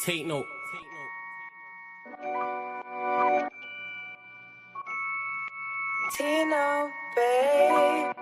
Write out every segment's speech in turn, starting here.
Take note. Tino, babe.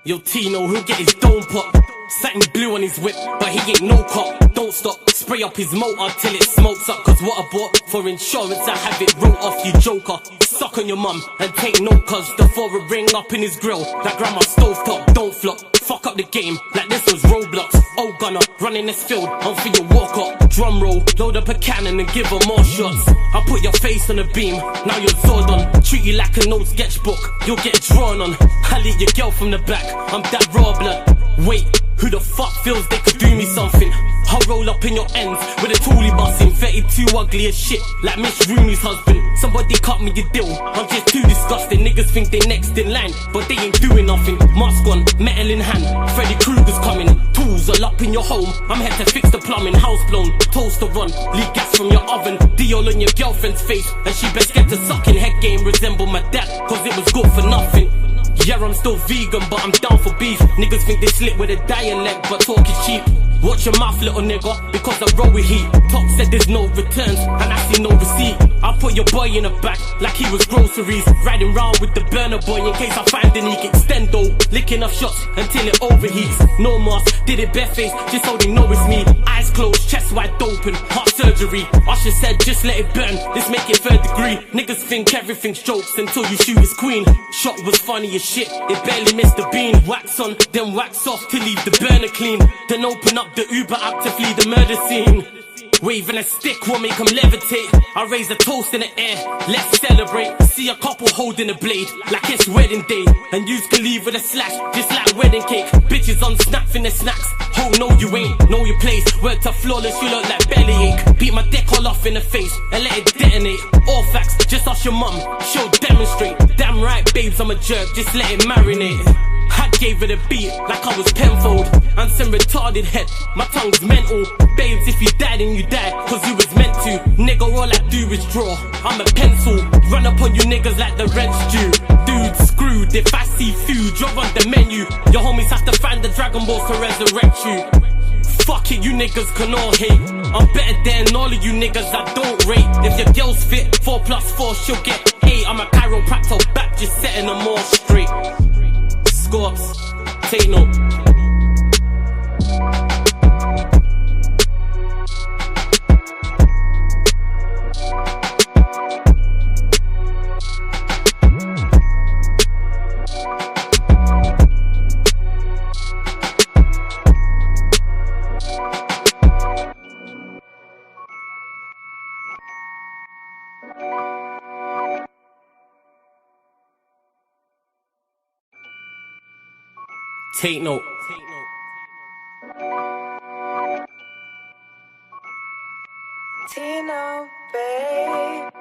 Yo, Tino, he'll get his dome pop. Satin blue on his whip, but he ain't no cop. Don't stop, spray up his motor till it smokes up. Cause what I bought for insurance, I have it wrote off, you joker. Suck on your mum and take note, cause the foreign ring up in his grill. That grandma stovetop, don't flop. Fuck up the game, like this was Roblox. Oh gunner, running this field, I'm for your walk up. Drum roll, load up a cannon and give her more shots. I put your face on a beam, now you're Zordon. Treat you like an old sketchbook, you'll get drawn on. I lead your girl from the back, I'm that raw blood. Wait, who the fuck feels they could do me something? I'll roll up in your ends with a toolie busting. 32 ugly as shit, like Miss Rooney's husband. Somebody cut me a deal, I'm just too disgusting. Niggas think they next in line, but they ain't doing nothing. Mask on, metal in hand, Freddy Krueger's coming. Tools all up in your home, I'm here to fix the plumbing. House blown, toaster run, leak gas from your oven. Diol on your girlfriend's face, and she best get to sucking. Head game resemble my dad, cause it was good for nothing. Yeah, I'm still vegan, but I'm down for beef. Niggas think they slip with a dialect, but talk is cheap. Watch your mouth, little nigga, because I roll with heat. Top said there's no returns, and I see no receipt. I put your boy in the back, like he was groceries. Riding round with the burner boy in case I find any extendo. Licking up shots until it overheats. No mask, did it barefaced, just so they know it's me. Eyes closed, chest wide open, heart surgery. Usher said just let it burn, let's make it third degree. Niggas think everything's jokes until you shoot his queen. Shot was funny as shit, it barely missed the bean. Wax on, then wax off to leave the burner clean. Then open up the Uber app to flee the murder scene. Waving a stick will make them levitate. I raise a toast in the air, let's celebrate. See a couple holding a blade, like it's wedding day. And yous can leave with a slash, just like wedding cake. Bitches on snap in the snacks. Oh no you ain't, know your place. Word to flawless, you look like bellyache. Beat my dick all off in the face, and let it detonate. All facts, just ask your mum, she'll demonstrate. Damn right babes, I'm a jerk, just let it marinate. I gave it a beat like I was Penfold. And some retarded head, my tongue's mental. Babes, if you die then you die, cause you was meant to. Nigga, all I do is draw, I'm a pencil. Run up on you niggas like the rent's due. Dude, screwed, if I see food, you're on the menu. Your homies have to find the Dragon Balls to resurrect you. Fuck it, you niggas can all hate. I'm better than all of you niggas I don't rate. If your girl's fit, 4+4, she'll get 8. I'm a chiropractor back, just setting them all straight. Scorps, take note. Take note. Tino, babe.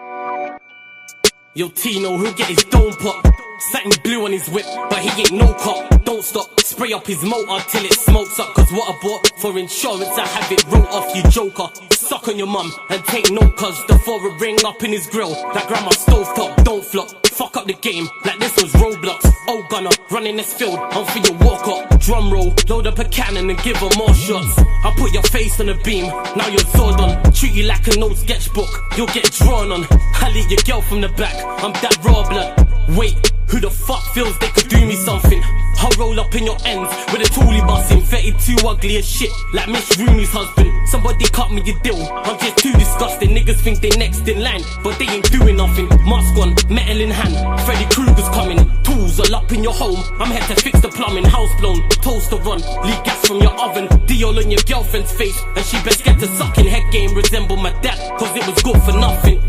Yo, Tino, he'll get his dome pop. Satin blue on his whip, but he ain't no cop. Don't stop, spray up his motor till it smokes up. Cause what I bought for insurance, I have it wrote off, you joker. Suck on your mum and take note, cause the foreign ring up in his grill. That grandma stovetop, don't flop. Fuck up the game, like this was Roblox. Oh gunner, running this field, I'm for your walk up. Drum roll, load up a cannon and give her more shots. I put your face on a beam, now you're Zordon. Treat you like an old sketchbook, you'll get drawn on. I lead your girl from the back, I'm that raw blood. Wait, who the fuck feels they could do me something? I'll roll up in your ends with a toolie busting. 32 ugly as shit, like Miss Rooney's husband. Somebody cut me a deal, I'm just too disgusting. Niggas think they next in line, but they ain't doing nothing. Mask on, metal in hand, Freddy Krueger's coming. Tools all up in your home, I'm here to fix the plumbing. House blown, toaster run, leak gas from your oven. Diol on your girlfriend's face, and she best get to sucking. Head game resemble my dad, cause it was good for nothing.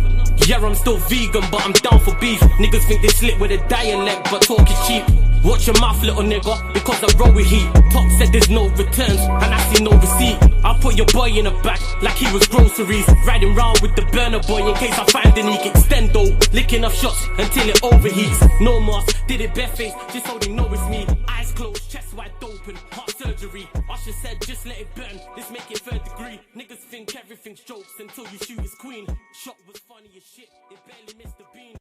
Yeah, I'm still vegan, but I'm down for beef. Niggas think they slip with a dialect, but talk is cheap. Watch your mouth, little nigga, because I roll with heat. Top said there's no returns, and I see no receipt. I put your boy in the back, like he was groceries. Riding round with the burner boy in case I find any extendo. Licking up shots until it overheats. No mask, did it barefaced, just so they know it's me. Eyes closed, chest wide open, heart surgery. Usher said just let it burn, let's make it third degree. Niggas think everything's jokes until you shoot his queen. Shot was funny as shit, it barely missed the bean.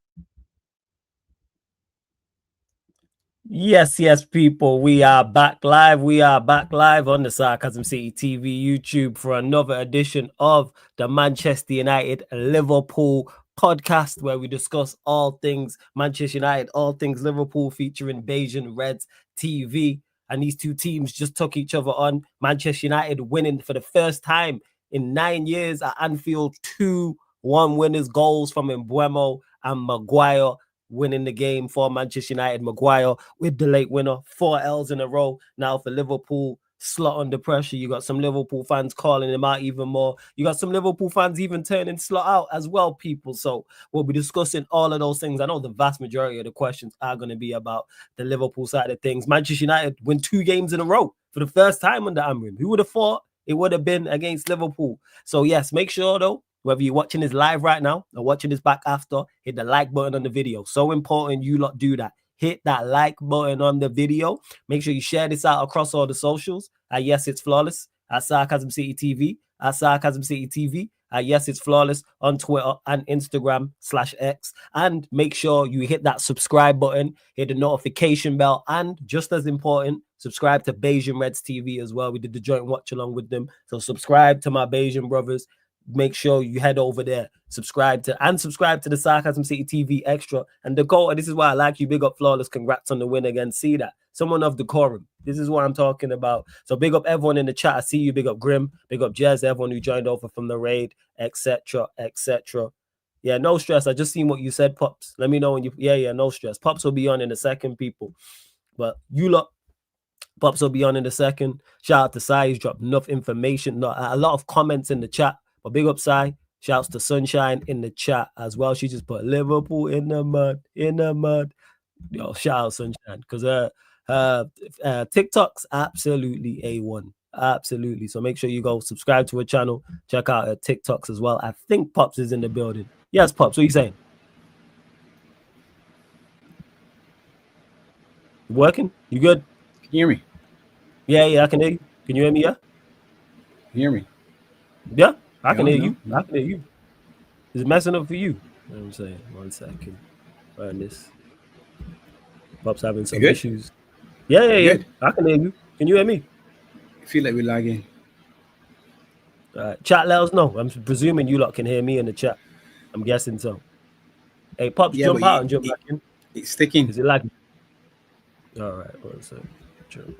Yes, people. We are back live. We are back live on the Sarcasm City TV YouTube for another edition of the Manchester United Liverpool podcast, where we discuss all things Manchester United, all things Liverpool, featuring Bayesian Reds TV. And these two teams just took each other on. Manchester United winning for the first time in 9 years at Anfield, 2-1 winners, goals from Mbeumo and Maguire winning the game for Manchester United. Maguire with the late winner, 4 L's in a row now for Liverpool. Slot under pressure. You got some Liverpool fans calling him out even more. You got some Liverpool fans even turning Slot out as well, people. So we'll be discussing all of those things. I know the vast majority of the questions are going to be about the Liverpool side of things. Manchester United win 2 games in a row for the first time under Amrin. Who would have thought it would have been against Liverpool? So yes, make sure though, whether you're watching this live right now or watching this back after, hit the like button on the video. So important you lot do that. Hit that like button on the video. Make sure you share this out across all the socials. Yes, it's flawless. At Sarcasm City TV. At Sarcasm City TV. Yes, it's flawless on Twitter and Instagram/X. And make sure you hit that subscribe button, hit the notification bell, and just as important, subscribe to Bayesian Reds TV as well. We did the joint watch along with them. So subscribe to my Bayesian brothers. Make sure you head over there, subscribe to the Sarcasm City TV Extra. And Dakota, this is why I like you. Big up Flawless. Congrats on the win again. See that? Someone of decorum. This is what I'm talking about. So big up everyone in the chat. I see you. Big up Grim. Big up Jez. Everyone who joined over from the raid, etc., etc. Yeah, no stress. I just seen what you said, Pops. Let me know when you. Yeah, no stress. Pops will be on in a second, people. But you lot. Pops will be on in a second. Shout out to Sai. He's dropped enough information. A lot of comments in the chat. But big up, Sai. Shouts to Sunshine in the chat as well. She just put Liverpool in the mud. Yo, shout out Sunshine. Because TikTok's absolutely A1. Absolutely. So make sure you go subscribe to her channel. Check out her TikToks as well. I think Pops is in the building. Yes, Pops. What are you saying? You working? You good? Can you hear me? Yeah, I can hear you. Can you hear me? Yeah? Can you hear me? Yeah, I can hear you. No. I can hear you. It's messing up for you. You know what I'm saying? 1 second. Burn this. Pop's having some issues. Yeah. I can hear you. Can you hear me? I feel like we're lagging. Chat, let us know. I'm presuming you lot can hear me in the chat. I'm guessing so. Hey, Pops, jump out and jump back in. It's sticking. Is it lagging? All right, 1 second.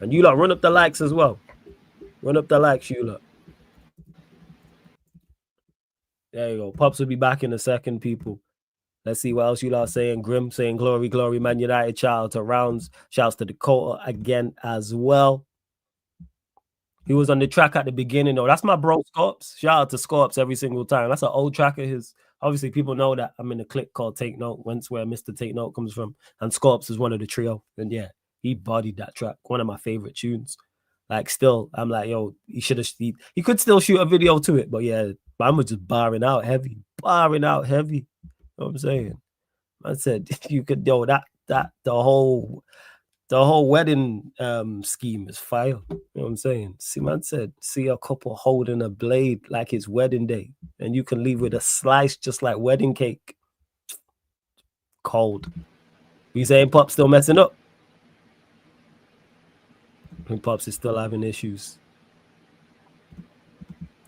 And you lot run up the likes as well. Run up the likes, you lot. There you go. Pops will be back in a second, people. Let's see what else you lot are saying. Grim saying glory, glory, Man United. Shout out to Rounds. Shouts to Dakota again as well. He was on the track at the beginning, though. That's my bro, Scorps. Shout out to Scorps every single time. That's an old track of his. Obviously, people know that I'm in a clique called Take Note, whence where Mr. Take Note comes from. And Scorps is one of the trio. And yeah, he bodied that track. One of my favorite tunes. Like, still, I'm like, yo, he could still shoot a video to it. But yeah, I'm just barring out heavy. You know what I'm saying? I said, if you could, yo, the whole wedding scheme is fire. You know what I'm saying? See, man said, see a couple holding a blade like it's wedding day, and you can leave with a slice just like wedding cake. Cold. You saying Pop's still messing up? I think Pops is still having issues.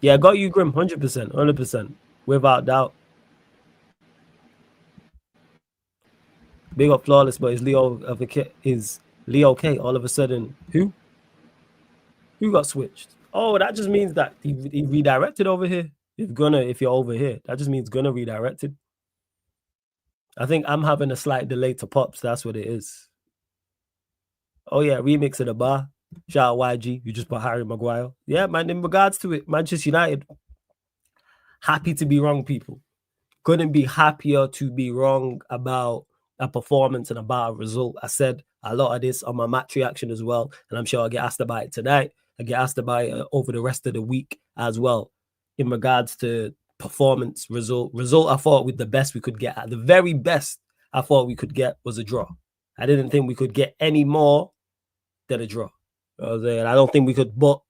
Yeah, got you, Grim. 100%. Without doubt. Big up Flawless, but is Leo K all of a sudden? Who got switched? Oh, that just means that he redirected over here. If you're over here, that just means gonna redirected. I think I'm having a slight delay to Pops. That's what it is. Oh yeah, remix of the bar. Shout out YG. You just put Harry Maguire. Yeah, man. In regards to it, Manchester United, happy to be wrong, people. Couldn't be happier to be wrong about a performance and about a result. I said a lot of this on my match reaction as well, and I'm sure I'll get asked about it tonight. I get asked about it over the rest of the week as well. In regards to performance, result, I thought with the best we could get. At the very best I thought we could get was a draw. I didn't think we could get any more than a draw. I don't think we could, but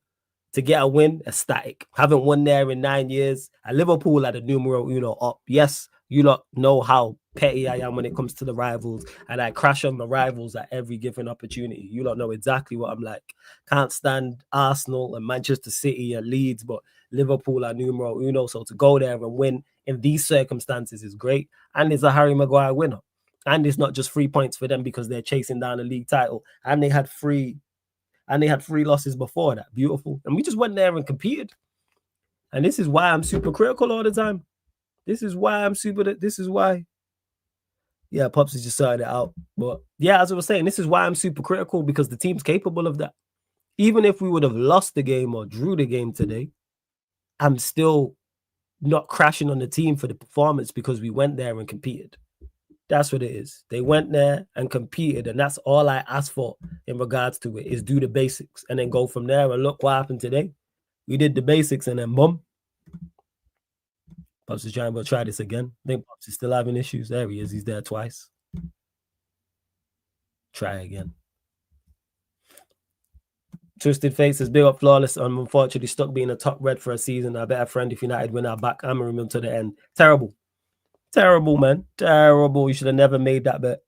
to get a win, ecstatic. Haven't won there in 9 years. At Liverpool at a numero uno up. Yes, You lot know how petty I am when it comes to the rivals, and I crash on the rivals at every given opportunity. You lot know exactly what I'm like. Can't stand Arsenal and Manchester City and Leeds, but Liverpool are numero uno. So to go there and win in these circumstances is great. And it's a Harry Maguire winner. And it's not just 3 points for them because they're chasing down a league title. And they had three losses before that. Beautiful. And we just went there and competed. And this is why I'm super critical all the time. This is why. Yeah, Pops is just sorting it out. But yeah, as I was saying, this is why I'm super critical, because the team's capable of that. Even if we would have lost the game or drew the game today, I'm still not crashing on the team for the performance because we went there and competed. That's what it is. They went there and competed, and that's all I ask for in regards to it, is do the basics and then go from there. And look what happened today. We did the basics and then boom. Pops is trying to try this again. I think Pops is still having issues. There he is. He's there twice. Try again. Twisted Face says, big up Flawless. I'm unfortunately stuck being a top red for a season. I bet a friend if United win our back, I'm him to the end. Terrible. Terrible, man. Terrible. You should have never made that bet.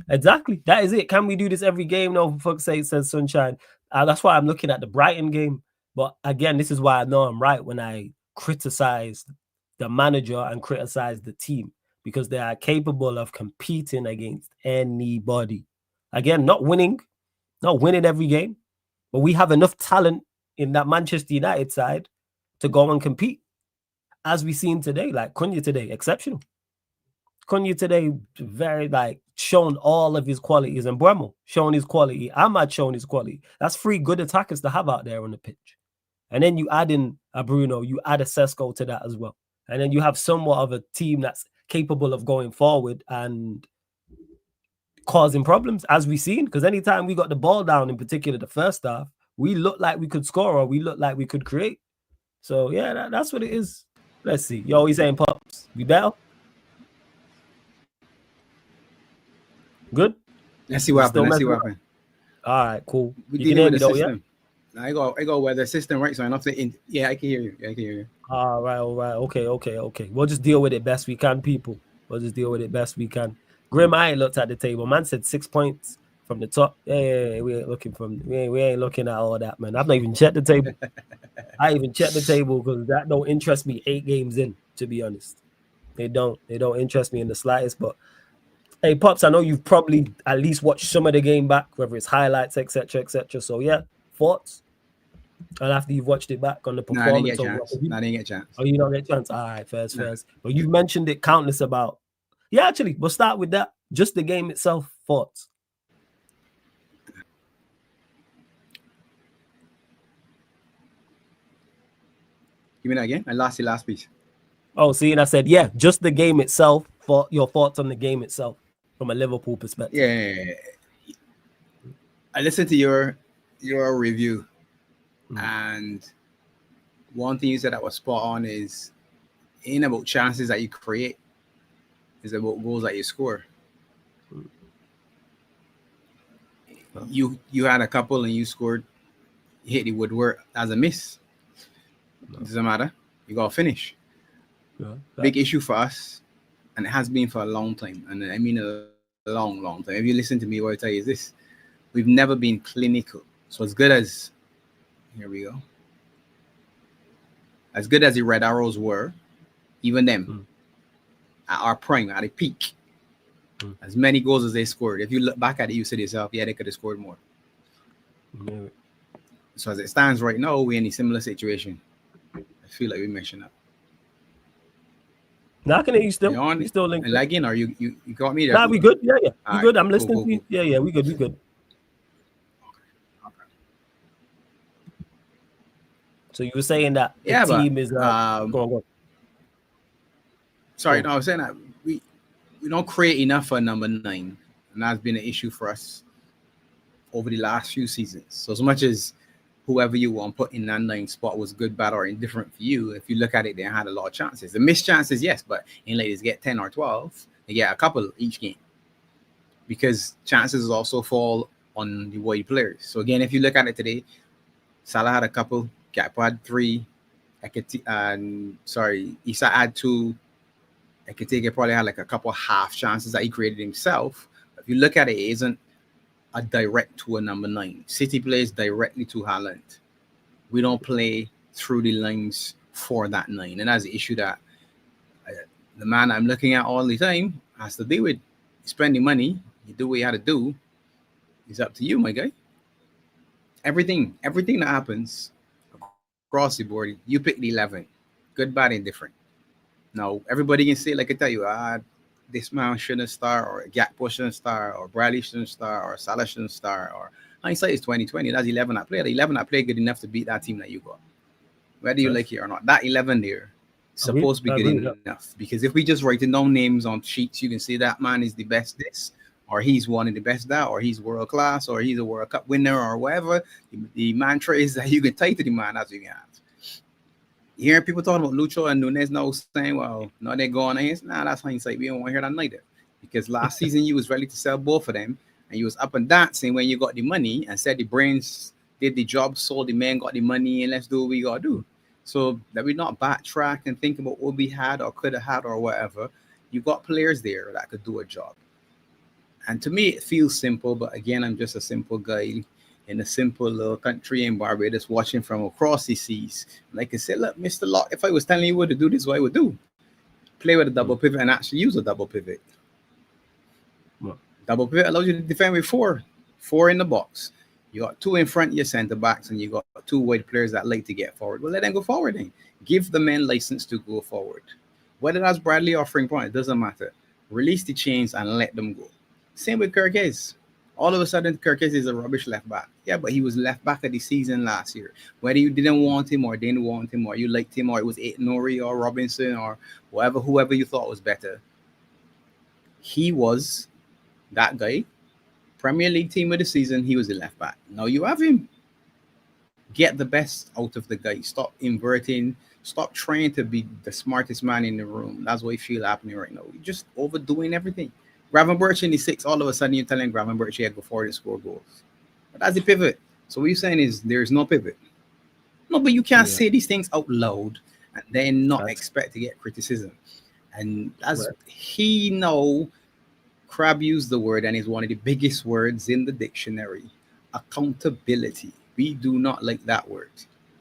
Exactly. That is it. Can we do this every game? No, for fuck's sake, says Sunshine. That's why I'm looking at the Brighton game. But again, this is why I know I'm right when I criticize the manager and criticize the team, because they are capable of competing against anybody. Again, not winning every game, but we have enough talent in that Manchester United side to go and compete. As we seen today, like Cunha today, exceptional. Cunha today, very shown all of his qualities, and Bremo showing his quality. Ahmad showing his quality. That's 3 good attackers to have out there on the pitch. And then you add in a Bruno, you add a Sesko to that as well. And then you have somewhat of a team that's capable of going forward and causing problems, as we've seen. Because anytime we got the ball down, in particular the first half, we looked like we could score or we looked like we could create. So, yeah, that's what it is. Let's see. Yo, he's saying, Pops, we better? Good? Let's see what happens. All right, cool. We You can hear me, though, system. Yeah? I go where the system right, so I have to. Yeah, I can hear you. All right. Okay. We'll just deal with it best we can, people. We'll just deal with it best we can. Grim, I ain't looked at the table. Man said 6 points from the top. Yeah, we ain't looking at all that, man. I've not even checked the table. I even checked the table because that don't interest me 8 games in, to be honest. They don't interest me in the slightest. But hey, Pops, I know you've probably at least watched some of the game back, whether it's highlights, etc. So yeah, thoughts? And after you've watched it back on the performance, I didn't get a chance. Oh, you don't get a chance. All right, first. But you've mentioned it countless about. Yeah, actually, we'll start with that. Just the game itself. Thoughts? Give me that again. I lost the last piece. Oh, see, and I said, yeah, just the game itself. For your thoughts on the game itself from a Liverpool perspective. Yeah. I listened to your review, and one thing you said that was spot on is it ain't about chances that you create, it's about goals that you score. You had a couple and you scored, you hit the woodwork as a miss. Doesn't matter. You got to finish. Yeah, big issue for us, and it has been for a long time. And I mean a long time. If you listen to me, what I tell you is this: we've never been clinical. So as good as, here we go, as good as the Red Arrows were, even them, at our prime, at a peak, as many goals as they scored, if you look back at it, you say to yourself, yeah, they could have scored more. So as it stands right now, we're in a similar situation. I feel like we're meshing up. Now I can hear you still. You still linked. Lagging, or you got me there? Nah, we good. Yeah. We All good. right, I'm listening cool. to you. Yeah, we good. Okay. So you were saying that the team is go on. Sorry, no, I was saying that we don't create enough for number 9, and that's been an issue for us over the last few seasons. So as much as whoever you want put in that 9 spot was good, bad, or indifferent for you, if you look at it, they had a lot of chances. The missed chances, yes, but in ladies get 10 or 12, they get a couple each game, because chances also fall on the wide players. So again, if you look at it today, Salah had a couple, Gakpo had 3, Isa had 2, I could take it probably had like a couple half chances that he created himself. If you look at it, it isn't a direct to a number 9. City plays directly to Haaland. We don't play through the lines for that 9. And that's the issue that the man I'm looking at all the time has to deal with. Spending money, you do what you had to do. It's up to you, my guy. Everything that happens across the board, you pick the 11. Good, bad, indifferent. Now, everybody can say, like I tell you, this man shouldn't start, or Gakpo shouldn't start, or Bradley shouldn't start, or Salah shouldn't start, or hindsight is 2020. That's 11 I played. The 11 I played good enough to beat that team that you got. Whether you like it or not, that 11 there supposed to be good enough. Because if we just writing down names on sheets, you can say that man is the best this, or he's one of the best that, or he's world class, or he's a World Cup winner, or whatever. The mantra is that you can tie to the man as you can have. You hear people talking about Lucho and Nunez now saying, well, no, they're going against. Nah, that's hindsight. We don't want to hear that neither. Because last season you was ready to sell both of them, and you was up and dancing when you got the money and said the brains did the job, sold the man, got the money, and let's do what we got to do. So that we not backtrack and think about what we had or could have had or whatever. You got players there that could do a job. And to me, it feels simple. But again, I'm just a simple guy in a simple little country in Barbados watching from across the seas. Like I said, look, Mr. Locke, if I was telling you what to do, this is what I would do. Play with a double pivot and actually use a double pivot. What? Double pivot allows you to defend with four in the box. You got 2 in front, your center backs, and you got 2 wide players that like to get forward. Well, let them go forward then. Give the men license to go forward. Whether that's Bradley or Frimpong, it doesn't matter. Release the chains and let them go. Same with Kirkes. All of a sudden, Kirkes is a rubbish left back. Yeah, but he was left back of the season last year. Whether you didn't want him or didn't want him, or you liked him, or it was Nori or Robinson or whoever you thought was better, he was that guy. Premier League team of the season, he was the left back. Now you have him. Get the best out of the guy. Stop inverting. Stop trying to be the smartest man in the room. That's what I feel happening right now. You're just overdoing everything. Gravenberch in the 6, all of a sudden you're telling Gravenberch he had to go forward and score goals. But that's the pivot. So what you're saying is there's no pivot. No, but you can't say these things out loud and then not expect to get criticism. And as he know, Crab used the word, and it's one of the biggest words in the dictionary, accountability. We do not like that word.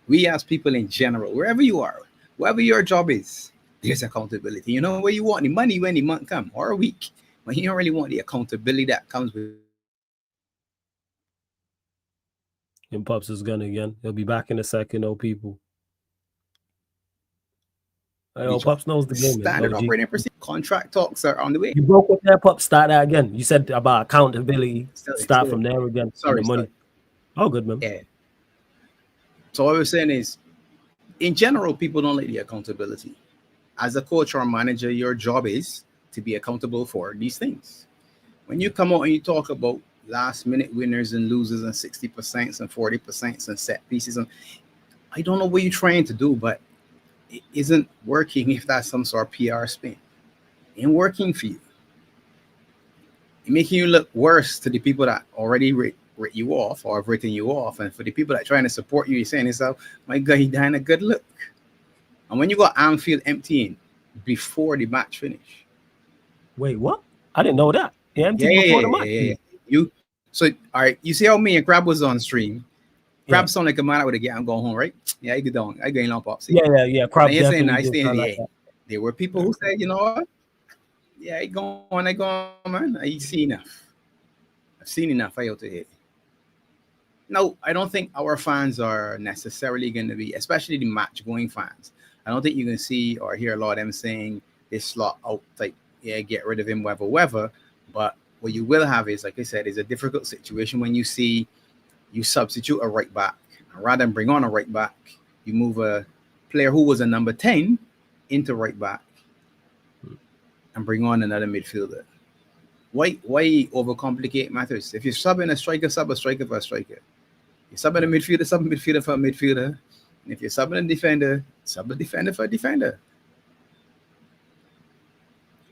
We as people in general, wherever you are, whatever your job is, there's accountability. You know where you want the money when the month come, or a week. But you don't really want the accountability that comes with. And Pops is gone again. He'll be back in a second, people. I know Pops knows the game. Standard operating procedure. Contract talks are on the way. You broke up there, Pops. Start that again. You said about accountability. Start from there again. Sorry, the money. Oh, good, man. Yeah. So what I was saying is, in general, people don't like the accountability. As a coach or manager, your job is to be accountable for these things. When you come out and you talk about last minute winners and losers and 60% and 40% and set pieces, and I don't know what you're trying to do, but it isn't working if that's some sort of PR spin. It ain't working for you. It's making you look worse to the people that already writ you off or have written you off. And for the people that are trying to support you, you're saying yourself, my God, he dying a good look. And when you got Anfield emptying before the match finish. Wait, what? I didn't know that. Yeah, before the match. So, all right, you see how me and Crab was on stream. Crab sound like a man I would have get and go home, right? Yeah, I get down. I get in on Pops. Yeah. Crab saying nice thing. There were people who said, you know what? Yeah, I go on, man. I see enough. I've seen enough out to here. No, I don't think our fans are necessarily going to be, especially the match-going fans. I don't think you can see or hear a lot of them saying this slot out, like, yeah, get rid of him, whatever. But what you will have is, like I said, is a difficult situation when you see you substitute a right back. And rather than bring on a right back, you move a player who was a number 10 into right back and bring on another midfielder. Why overcomplicate matters? If you're subbing a striker, sub a striker for a striker. You're subbing a midfielder, sub a midfielder for a midfielder. And if you're subbing a defender, sub a defender for a defender.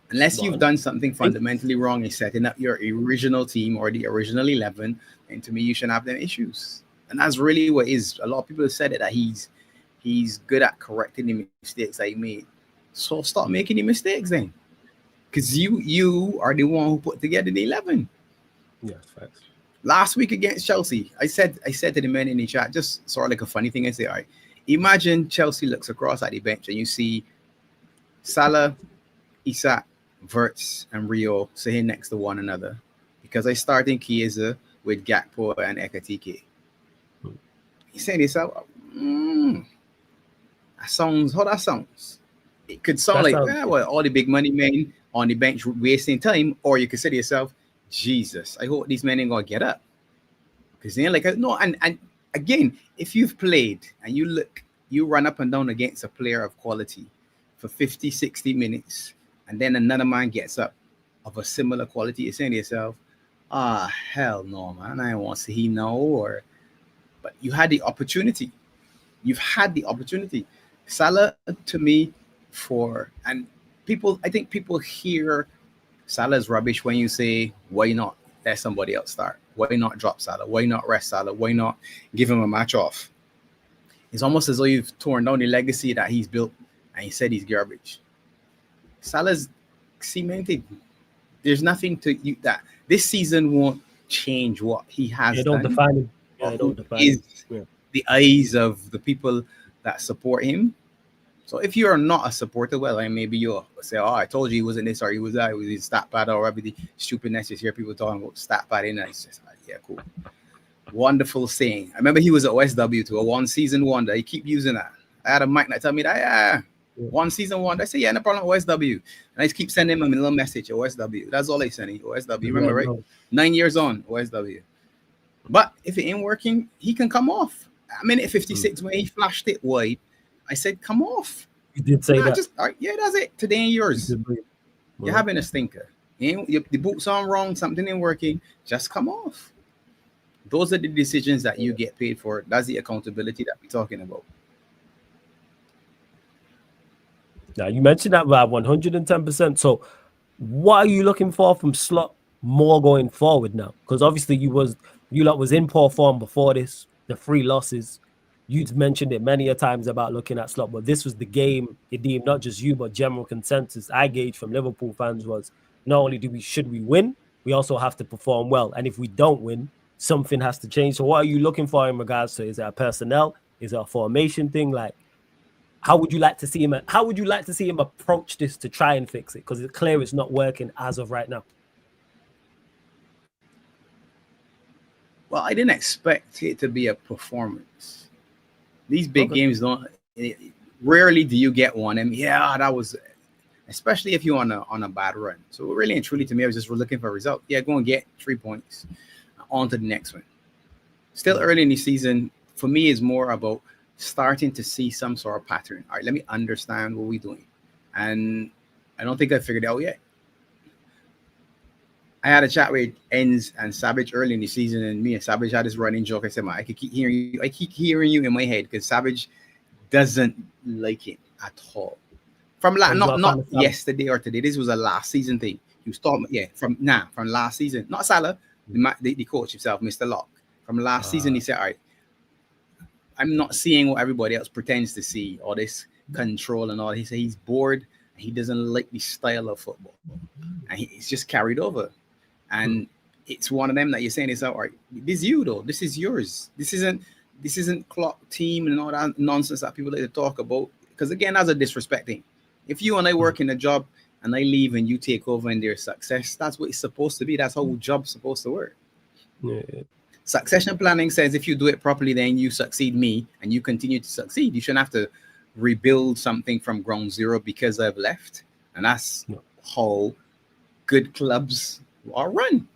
Unless you've done something fundamentally wrong in setting up your original team or the original 11, then to me, you shouldn't have them issues. And that's really what is. A lot of people have said it, that he's good at correcting the mistakes that he made. So stop making the mistakes then. because you are the one who put together the 11. Yeah, facts. Last week against Chelsea, I said to the men in the chat, just sort of like a funny thing. I say, all right, imagine Chelsea looks across at the bench and you see Salah, Isak, Verts, and Rio sitting next to one another, because I starting Chiesa with Gakpo and Ekatike. You say this out. That sounds how that sounds. It could sound like well, all the big money men on the bench wasting time, or you could say to yourself, Jesus, I hope these men ain't gonna get up. Because they're like, no, and again, if you've played and you run up and down against a player of quality for 50, 60 minutes, and then another man gets up of a similar quality, you're saying to yourself, hell no, man, I don't want to see he know. But you had the opportunity. You've had the opportunity. Salah, to me, and people, I think people hear Salah's rubbish when you say, why not let somebody else start? Why not drop Salah? Why not rest Salah? Why not give him a match off? It's almost as though you've torn down the legacy that he's built and he said he's garbage. Salah's cemented. There's nothing to you that this season won't change what he has They don't done. define him. Yeah, they don't define him. Yeah. The eyes of the people that support him. So if you are not a supporter, well, and maybe you'll say, I told you he wasn't this or he was that, it was his stat pad or everything stupidness. You hear people talking about stat padding, and it's just like, yeah, cool. Wonderful saying. I remember he was at OSW too, a 1 season wonder. He keep using that. I had a mic that tell me that, yeah, 1 season wonder. I say, yeah, no problem, OSW. And I just keep sending him a little message, OSW. That's all I send him, OSW. Remember, right? 9 years on, OSW. But if it ain't working, he can come off. A minute 56 when he flashed it wide, I said, come off. You did say that. Yeah, that's it. Today ain't yours. You're having a stinker. The boots on wrong, something ain't working. Just come off. Those are the decisions that you get paid for. That's the accountability that we're talking about. Now, you mentioned that by 110%. So what are you looking for from Slot more going forward now? Because obviously you lot was in poor form before this, the 3 losses. You've mentioned it many a times about looking at Slot, but this was the game it deemed, not just you, but general consensus I gauged from Liverpool fans was not only should we win, we also have to perform well. And if we don't win, something has to change. So what are you looking for in regards to, is it a personnel? Is it a formation thing? Like, how would you like to see him? How would you like to see him approach this to try and fix it? Because it's clear it's not working as of right now. Well, I didn't expect it to be a performance. These big games rarely do you get one. And yeah, that was, especially if you're on a bad run. So really and truly to me, I was just looking for a result. Yeah, go and get 3 points. On to the next one. Still early in the season, for me, is more about starting to see some sort of pattern. All right, let me understand what we're doing. And I don't think I figured it out yet. I had a chat with Enz and Savage early in the season, and me and Savage had this running joke. I said, man, I keep hearing you in my head because Savage doesn't like him at all. From not yesterday or today. This was a last season thing. You start, from last season. Not Salah, the coach himself, Mr. Locke. From last season, he said, all right, I'm not seeing what everybody else pretends to see, all this control and all. He said he's bored. He doesn't like the style of football, and he's just carried over. And it's one of them that you're saying is, all right, this is you though. This is yours. This isn't clock team and all that nonsense that people like to talk about. Because again, that's a disrespecting. If you and I work in a job and I leave and you take over and there's success, that's what it's supposed to be. That's how a job's supposed to work. Yeah. Succession planning says if you do it properly, then you succeed me and you continue to succeed. You shouldn't have to rebuild something from ground zero because I've left. And that's how good clubs are run.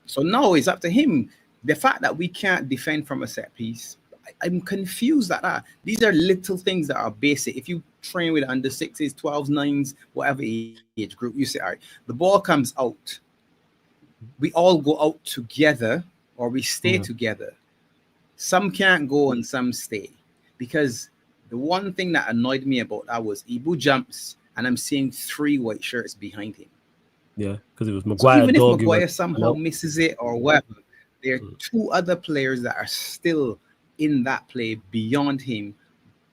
So now it's up to him. The fact that we can't defend from a set piece, I'm confused at that. These are little things that are basic. If you train with under 6s, 12s, 9s, whatever age group, you say, all right, the ball comes out. We all go out together or we stay together. Some can't go and some stay. Because the one thing that annoyed me about that was Ibu jumps and I'm seeing 3 white shirts behind him. Yeah, because it was Maguire. So even if Maguire somehow misses it or whatever, there are 2 other players that are still in that play beyond him,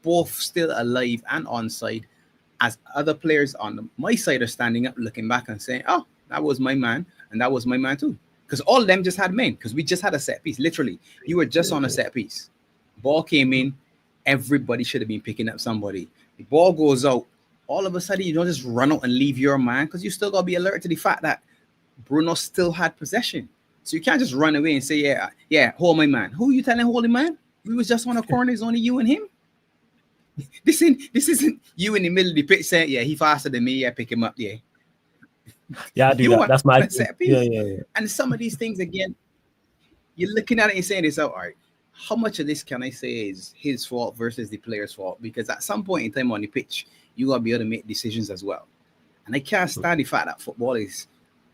both still alive and onside. as other players on my side are standing up, looking back and saying, "Oh, that was my man, and that was my man too." Because all of them just had men. Because we just had a set piece. Literally, you were just on a set piece. Ball came in, everybody should have been picking up somebody. The ball goes out. All of a sudden, you don't just run out and leave your man, because you still got to be alert to the fact that Bruno still had possession. So you can't just run away and say, yeah, hold my man. Who are you telling hold the man? We was just on a corner. It's only you and him. This isn't you in the middle of the pitch saying, yeah, he faster than me. Yeah, pick him up. Yeah. Yeah, I do that. That's my set piece. Yeah. And some of these things, again, you're looking at it and saying this out, all right, how much of this can I say is his fault versus the player's fault? Because at some point in time on the pitch, you got to be able to make decisions as well. And I can't stand the fact that football is,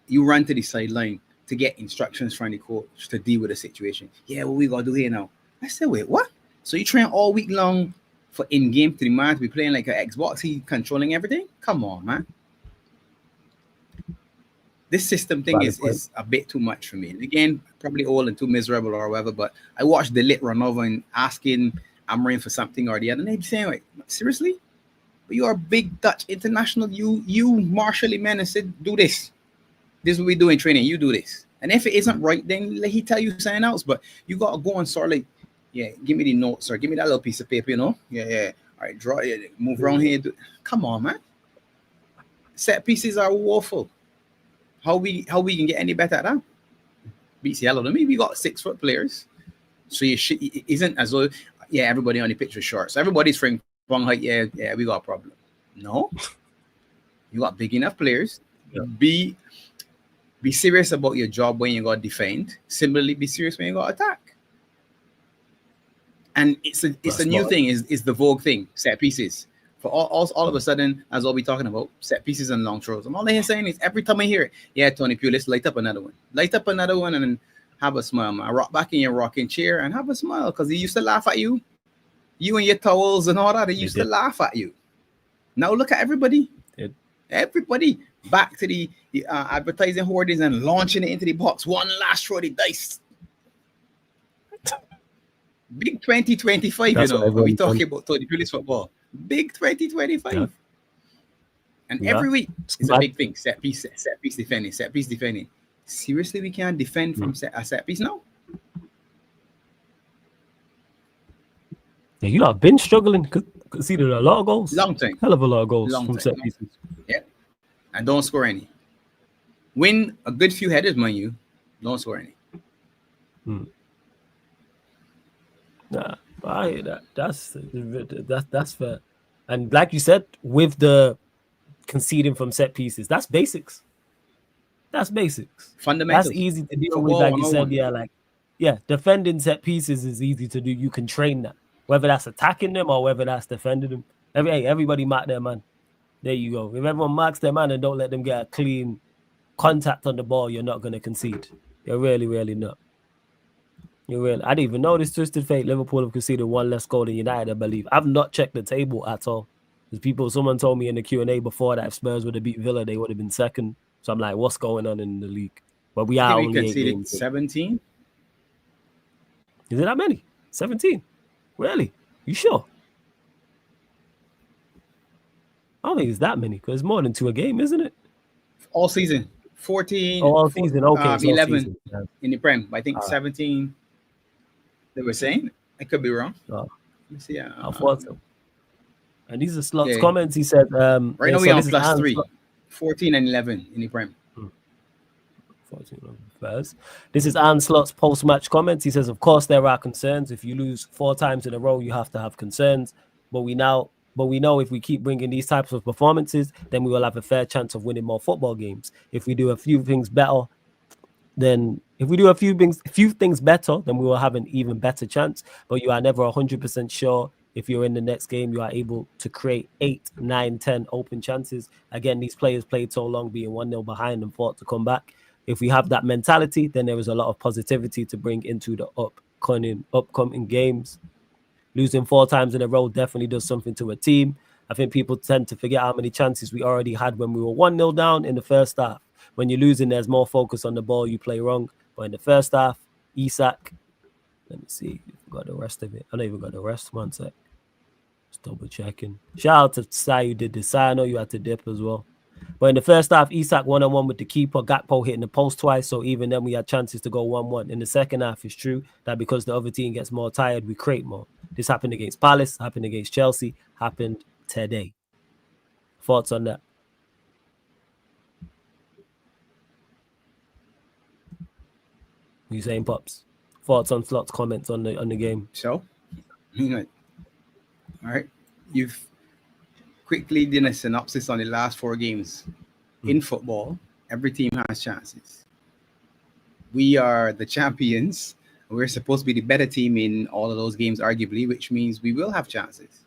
you run to the sideline to get instructions from the coach to deal with the situation. Yeah, what we got to do here now? I said, wait, what? So you train all week long for in-game to the man to be playing like an Xbox, he controlling everything? Come on, man. This system thing is a bit too much for me. And again, probably old and too miserable or whatever, but I watched the lit run over and asking Amrin for something or the other, and they'd be saying, like, seriously? But you are a big Dutch international. You marshal the men and said, do this. This is what we do in training. You do this. And if it isn't right, then let he tell you something else. But you got to go and sort of like, yeah, give me the notes or give me that little piece of paper, you know? Yeah. All right, draw it, move around here. Come on, man. Set pieces are woeful. How we can get any better at that? Beats the hell out of me. We got 6 foot players. So it isn't as though, yeah, everybody on the pitch was short. So everybody's frame wrong height. Yeah, we got a problem. No. You got big enough players. Yeah. Be serious about your job when you got to defend. Similarly, be serious when you got to attack. And it's a new thing, is the vogue thing, set pieces. For all of a sudden, as what we're talking about, set pieces and long throws. And all they're saying is, every time I hear it, yeah, Tony Pugh, let's light up another one. Light up another one and then have a smile, man. Rock back in your rocking chair and have a smile, because he used to laugh at you. You and your towels and all that, they used to laugh at you. Now look at everybody. Everybody back to the advertising hoardings and launching it into the box. One last throw the dice. Big 2025, you know. We talking about Tony Pulis football. Big 2025. Yeah. And every week it's a big thing. Set piece defending. Seriously, we can't defend from a set piece now? Yeah, you know, I've been struggling, conceded a lot of goals. Long time. Hell of a lot of goals from set pieces. Yeah. And don't score any. Win a good few headers, mind you. Don't score any. Nah, I hear that. That's fair. And like you said, with the conceding from set pieces, that's basics. That's basics. Fundamentals. That's easy to deal with, like you said. Defending set pieces is easy to do. You can train that, whether that's attacking them or whether that's defending them. Everybody mark their man. There you go. If everyone marks their man and don't let them get a clean contact on the ball, you're not going to concede. You're really, really not. I didn't even know this twisted fate. Liverpool have conceded 1 less goal than United, I believe. I've not checked the table at all. Someone told me in the Q&A before that if Spurs would have beat Villa, they would have been second. So I'm like, what's going on in the league? But we are only 8 games. 17? Is it that many? 17? Really? You sure? I don't think it's that many, because it's more than 2 a game, isn't it? All season. 14. All season, okay. 11 season. Yeah. In the Prem. I think 17. They were saying. I could be wrong. Let me see. I thought so. And these are Slot's comments. He said, right now we're on +3. 14 and 11 in the Prem. 14 first. This is Arne Slot's post-match comments. He says, of course, there are concerns. If you lose 4 times in a row, you have to have concerns. But we know if we keep bringing these types of performances, then we will have a fair chance of winning more football games. If we do a few things better, then we will have an even better chance. But you are never 100% sure. If you're in the next game, you are able to create 8, 9, 10 open chances. Again, these players played so long being 1-0 behind and fought to come back. If we have that mentality, then there is a lot of positivity to bring into the upcoming games. Losing 4 times in a row definitely does something to a team. I think people tend to forget how many chances we already had when we were 1-0 down in the first half. When you're losing, there's more focus on the ball, you play wrong. But in the first half, Isak, let me see if we got the rest of it. I don't even got the rest. 1 sec. Just double checking. Shout out to Sai who did this. Sai, I know you had to dip as well. But in the first half, Isak 1-on-1 with the keeper. Gakpo hitting the post twice. So even then, we had chances to go 1-1. In the second half, it's true that because the other team gets more tired, we create more. This happened against Palace, happened against Chelsea, happened today. Thoughts on that? You saying, Pops? Thoughts on Slot's comments on the game? So, all right, you've quickly done a synopsis on the last 4 games. In football, every team has chances. We are the champions. We're supposed to be the better team in all of those games, arguably, which means we will have chances.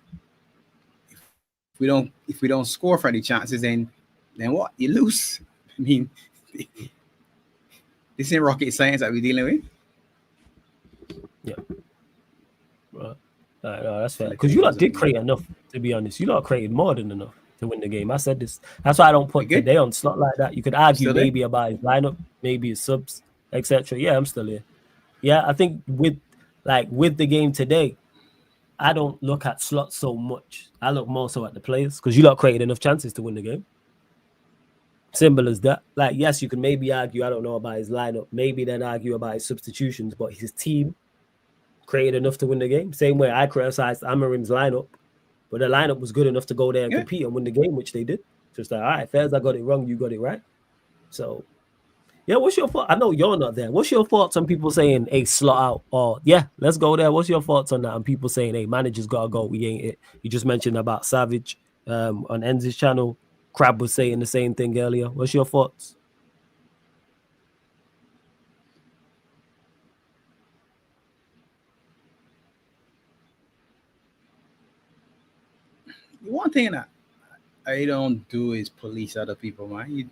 If we don't score for any chances, then what? You lose. I mean, this ain't rocket science that we're dealing with. Yeah. Right. No, that's fair. Because you lot did create enough, to be honest. You lot created more than enough to win the game. I said this. That's why I don't put today on Slot like that. You could argue maybe about his lineup, maybe his subs, etc. Yeah, I'm still here. Yeah, I think with the game today, I don't look at Slot so much. I look more so at the players because you lot created enough chances to win the game. Simple as that. Like, yes, you can maybe argue, I don't know about his lineup, maybe then argue about his substitutions, but his team created enough to win the game. Same way I criticized Amarim's lineup, but the lineup was good enough to go there and compete and win the game, which they did. Just like, all right, Fairs, I got it wrong, you got it right. So, yeah, what's your thought? I know you're not there. What's your thoughts on people saying, hey, Slot out? Or, yeah, let's go there. What's your thoughts on that? And people saying, hey, manager's got to go. We ain't it. You just mentioned about Savage on Enz's channel. Crab was saying the same thing earlier. What's your thoughts? One thing that I don't do is police other people, man.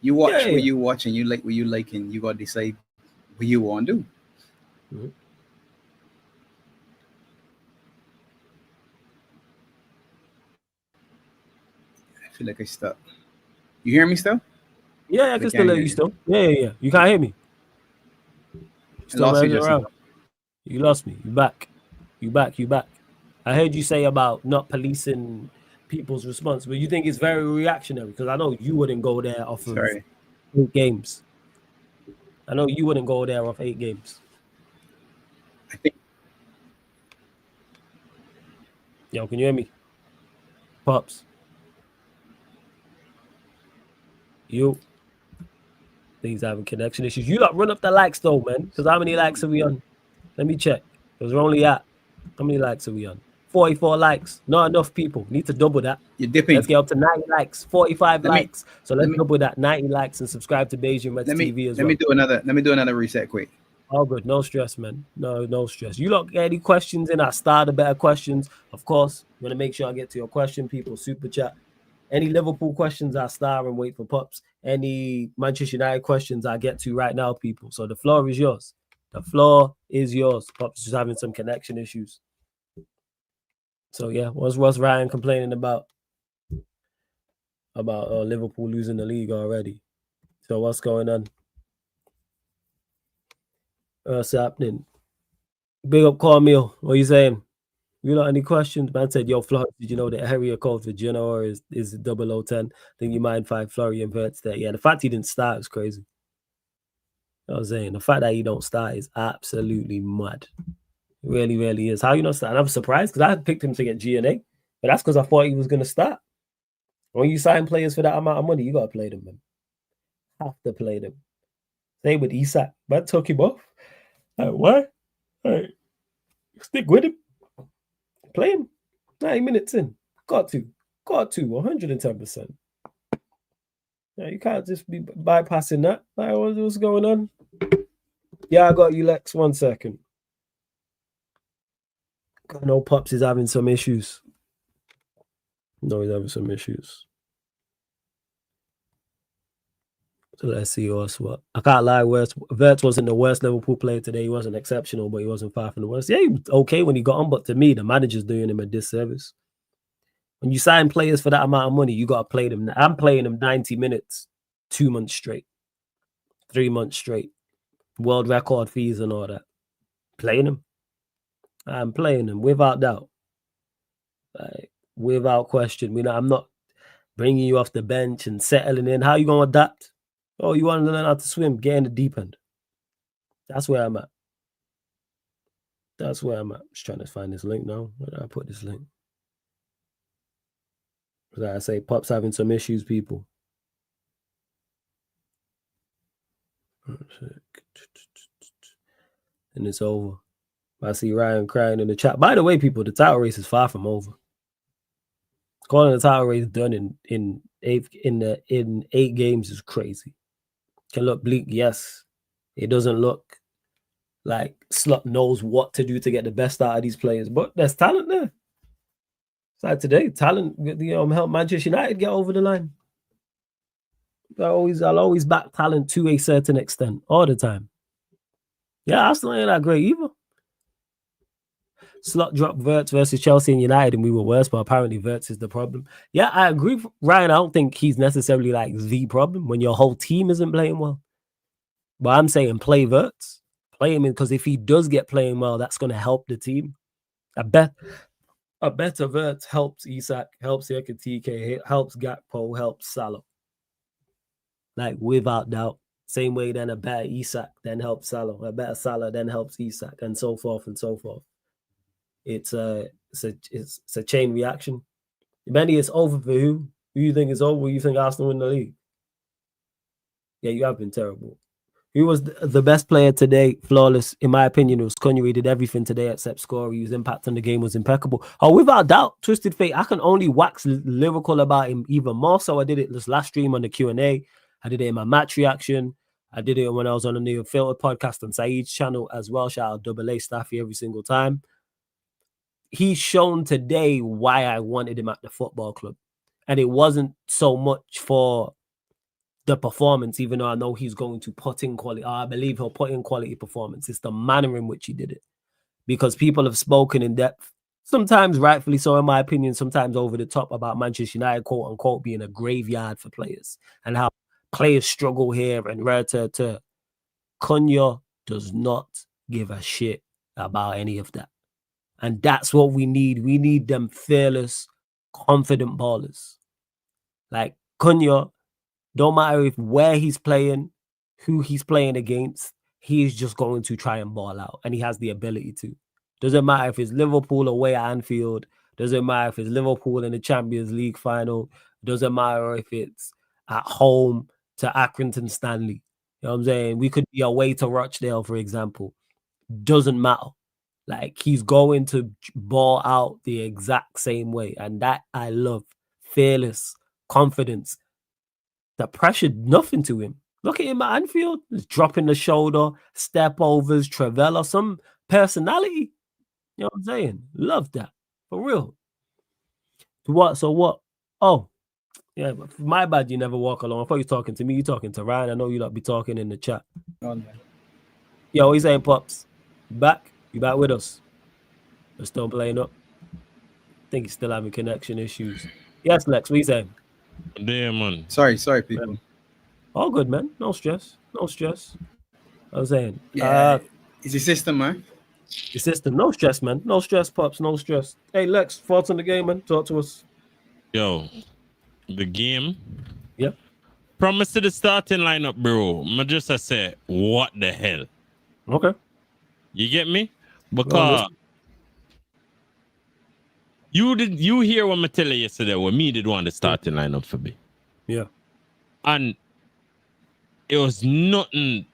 You watch what you watch and you like what you like, and you got to decide what you want to do. Mm-hmm. I feel like I stuck. You hear me still? Yeah, I can still hear you still. Yeah. You can't hear me. Still around. You lost me. You back. I heard you say about not policing people's response, but you think it's very reactionary because I know you wouldn't go there off of 8 games. I know you wouldn't go there off 8 games. I think. Yo, can you hear me? Pops. You. Things having connection issues. You lot run up the likes though, man. Because how many likes are we on? Let me check. Because we're only at. How many likes are we on? 44 likes. Not enough people. Need to double that. You're dipping. Let's get up to 90 likes. 45 likes. So let's double that. 90 likes and subscribe to Beijing Reds TV as well. Let me do another reset quick. All good. No stress, man. No stress. You lot get any questions in? I start the better questions. Of course, I'm going to make sure I get to your question, people. Super chat. Any Liverpool questions, I star and wait for Pops. Any Manchester United questions, I get to right now, people. So the floor is yours. The floor is yours. Pops just having some connection issues. So yeah, what's Ryan complaining about? About Liverpool losing the league already. So what's going on? What's happening? Big up Cormiel. What are you saying? You got any questions? Man said, yo, Florence, did you know the area code for Genoa is 0010? I think you might find Florian Wirtz there. Yeah, the fact he didn't start is crazy. You know what I'm saying? The fact that he don't start is absolutely mad. It really, really is. How you not start? I'm surprised because I had picked him to get GNA, but that's because I thought he was going to start. When you sign players for that amount of money, you got to play them, man. Have to play them. Same with Isak. Man took him off. Like, what? Right. Stick with him. Play him. 90 minutes in. Got to. 110%. Yeah, you can't just be bypassing that. Like, what's going on? Yeah, I got you, Lex. 1 second. I know Pops is having some issues. No, he's having some issues. So let's see what's what. I can't lie, Wirtz wasn't the worst Liverpool player today. He wasn't exceptional, but he wasn't far from the worst. Yeah, he was okay when he got on, but to me, the manager's doing him a disservice. When you sign players for that amount of money, you got to play them. I'm playing them 90 minutes, 2 months straight, 3 months straight, world record fees and all that. Playing them. I'm playing them without doubt. Like, without question. I'm not bringing you off the bench and settling in. How you going to adapt? Oh, you want to learn how to swim? Get in the deep end. That's where I'm at. Just trying to find this link now. Where did I put this link? Because I say Pop's having some issues, people. And it's over. I see Ryan crying in the chat. By the way, people, the title race is far from over. Calling the title race done in 8 games is crazy. Can look bleak, yes. It doesn't look like Slot knows what to do to get the best out of these players, but there's talent there. It's like today, talent help Manchester United get over the line. I'll always back talent to a certain extent all the time. Yeah, Arsenal ain't that great either. Slot dropped Wirtz versus Chelsea and United, and we were worse, but apparently Wirtz is the problem. Yeah, I agree, Ryan. I don't think he's necessarily like the problem when your whole team isn't playing well. But I'm saying play Wirtz. Play him in, because if he does get playing well, that's going to help the team. I bet a better Wirtz helps Isak, helps Ekatike, helps Gakpo, helps Salah. Like, without doubt. Same way then a better Isak then helps Salah. A better Salah then helps Isak, and so forth and so forth. It's a chain reaction. Benny, it's over for who? Who you think is over? You think Arsenal win the league? Yeah, you have been terrible. Who was the best player today? Flawless, in my opinion. It was Cunha. He did everything today except score. His impact on the game was impeccable. Oh, without doubt, Twisted Fate. I can only wax lyrical about him even more. So I did it this last stream on the Q&A. I did it in my match reaction. I did it when I was on the New Filtered podcast on Saeed's channel as well. Shout out Double A Staffy every single time. He's shown today why I wanted him at the football club. And it wasn't so much for the performance, even though I know he's going to put in quality. I believe he'll put in quality performance. It's the manner in which he did it. Because people have spoken in depth, sometimes rightfully so, in my opinion, sometimes over the top, about Manchester United, quote unquote, being a graveyard for players and how players struggle here and rare to. Cunha does not give a shit about any of that. And that's what we need. We need them fearless, confident ballers. Like Cunha, don't matter where he's playing, who he's playing against, he's just going to try and ball out. And he has the ability to. Doesn't matter if it's Liverpool away at Anfield. Doesn't matter if it's Liverpool in the Champions League final. Doesn't matter if it's at home to Accrington Stanley. You know what I'm saying? We could be away to Rochdale, for example. Doesn't matter. Like, he's going to ball out the exact same way. And that I love. Fearless, confidence. The pressure, nothing to him. Look at him at Anfield. He's dropping the shoulder, step overs, Travella, some personality. You know what I'm saying? Love that. For real. What? So what? Oh, yeah. My bad, you never walk alone. I thought you were talking to me. You're talking to Ryan. I know you lot be talking in the chat. Oh, no. Yo, what you saying, Pops? Back? You back with us? We're still playing up. I think he's still having connection issues. Yes, Lex, what you saying? Damn, man. Sorry, people. All good, man. No stress. I was saying. Yeah, it's your system, man. The system. No stress, man. No stress, Pops. No stress. Hey, Lex, thoughts on the game, man? Talk to us. Yo, the game. Yeah. Promise to the starting lineup, bro. I just say, what the hell? Okay. You get me? Because you hear what I tell you yesterday when me did want the starting lineup for me. Yeah. And it was nothing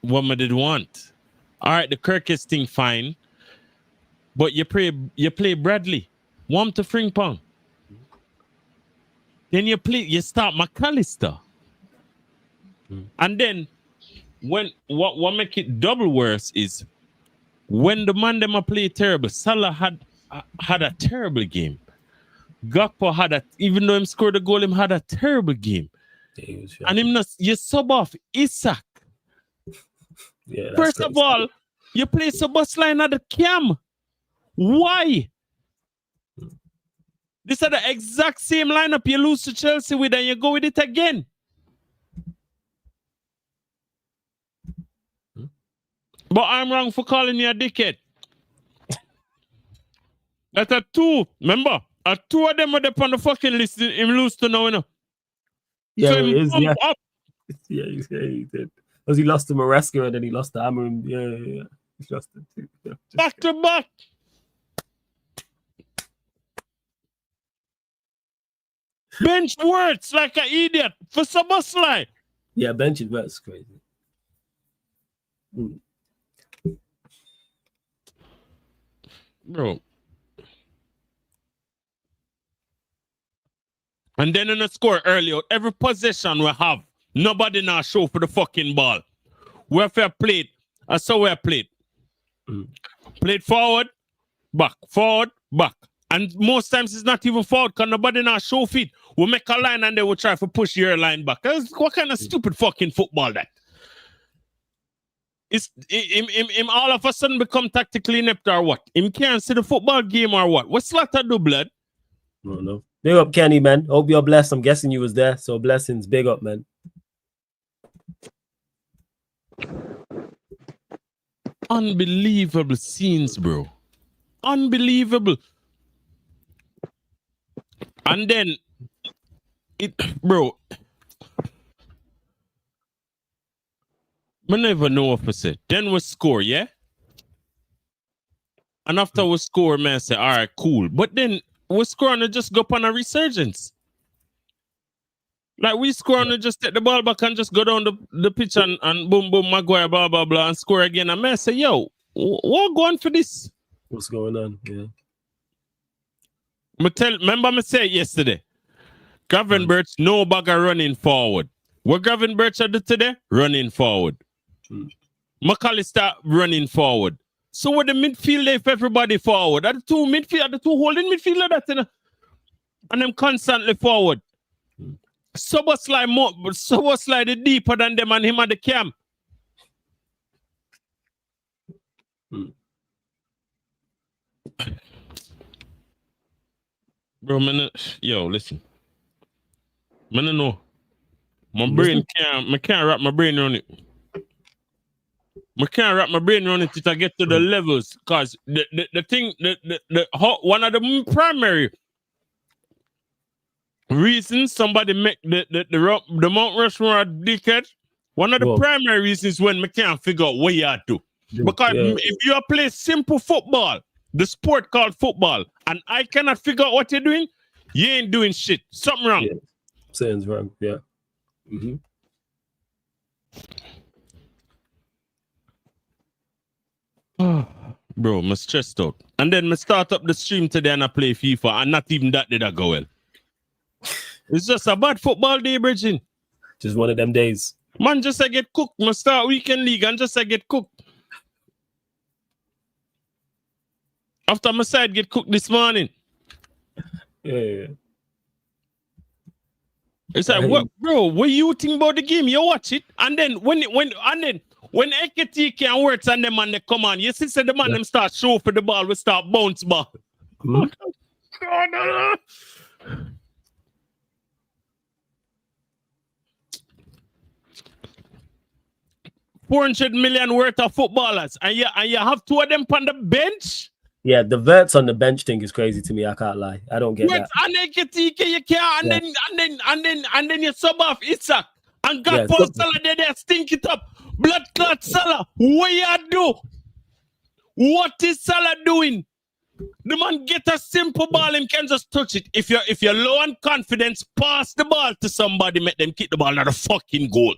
what I did want. All right, the Kirkis thing fine. But you play Bradley. Warm to Frimpong. Then you start McAllister. And then what make it double worse is when the man them play terrible. Salah had a terrible game. Gakpo even though him scored a goal, him had a terrible game. And you sub off Isak. Yeah, first crazy. of all, you play Szoboszlai at the cam. Why? This is the exact same lineup you lose to Chelsea with, and you go with it again. But I'm wrong for calling you a dickhead. That's a 2. Remember, Two of them are up on the fucking list. Him lose to now, you know. Yeah, So it him is. bump Yeah, up. yeah, he did. Because he lost to Maresca and then he lost to Hammer. Yeah. He lost to two. Yeah, Back to back. Bench words like an idiot for Sabasly. yeah, benching that's crazy. Bro. And then in the score earlier, every possession we have, nobody now show for the fucking ball. We have played. That's how we have played. Played forward, back. And most times it's not even forward because nobody now show feet. We make a line and they will try to push your line back. What kind of stupid fucking football that? It's him all of a sudden become tactically inept or what? Him can't see the football game or what? What's Slaughter do, blood? I don't know. Big up, Kenny, man. Hope you're blessed. I'm guessing you was there. So blessings. Big up, man. Unbelievable scenes, bro. Unbelievable. And then bro. I never know what to say. Then we score, yeah? And after we score, man, I say, all right, cool. But then we score and just go up on a resurgence. Like we score and just take the ball back and just go down the pitch and boom, boom, Maguire, blah, blah, blah, and score again. And I say, yo, what going for this? What's going on? Yeah. Remember me say it yesterday. Gavin Birch, no bagger running forward. What Gavin Birch did today? Running forward. McAllister running forward. So with the midfield, if everybody forward, the two holding midfielder that, you know, and them constantly forward. Sabasly the deeper than them and him at the camp. Bro, man, yo, listen. Man, I know. My brain can't wrap my brain around it. I can't wrap my brain around it till I get to the levels. Because the thing, one of the primary reasons somebody make the Mount Rushmore a dickhead, one of the primary reasons when I can't figure out what you have to. Because if you play simple football, the sport called football, and I cannot figure out what you're doing, you ain't doing shit. Something wrong. Yeah. Something's wrong, yeah. Bro, I'm stressed out. And then I start up the stream today and I play FIFA, and not even that did I go well. It's just a bad football day, Bridging. Just one of them days. Man, just I get cooked. I start weekend league and just I get cooked. After my side get cooked this morning. Yeah. It's like, what, bro, what you think about the game? You watch it, and then when Ekiti and works and them and they come on, you see the man them start show for the ball, we start bounce ball. 400 million worth of footballers, and you have two of them on the bench. Yeah, the verts on the bench thing is crazy to me. I can't lie. I don't get that. And then you can't, and then you sub off Isak and got Paul Salah there, stink it up. Blood clot Salah, what you do? What is Salah doing? The man get a simple ball and can just touch it. If you're low on confidence, pass the ball to somebody, make them kick the ball, not a fucking goal.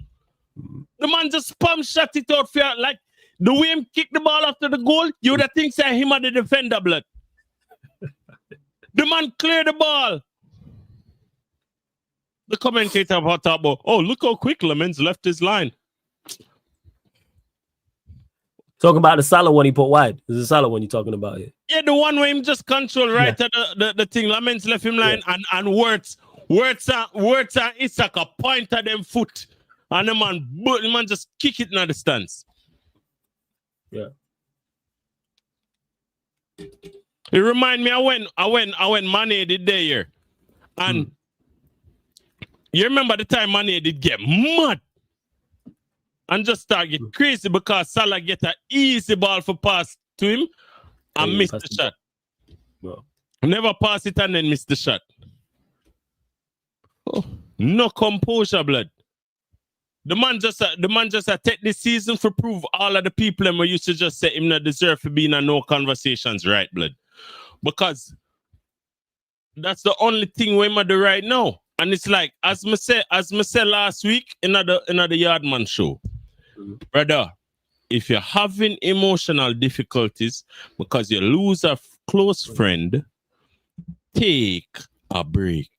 The man just spam shot it out for you, like the way him kick the ball after the goal, you would have think say him at the defender, blood. The man clear the ball. The commentator about talk about, oh, look how quick Lamens left his line. Talking about the Salah one he put wide. Is the Salah one you're talking about here? Yeah, the one where him just control right at the thing. Lamens left him line and words and Isak a point at them foot. And the man just kick it in the stance. Yeah. It remind me I went Mane did day here. And you remember the time Mane did get mad and just start get crazy because Salah get an easy ball for pass to him and miss the shot. Well. Never pass it and then miss the shot. Oh, no composure, blood. The man just take this season for prove all of the people and we used to just say him not deserve to be in a no conversations, right, blood? Because that's the only thing we do right now. And it's like, as me said last week in the Yardman show, brother, if you're having emotional difficulties because you lose a close friend, take a break.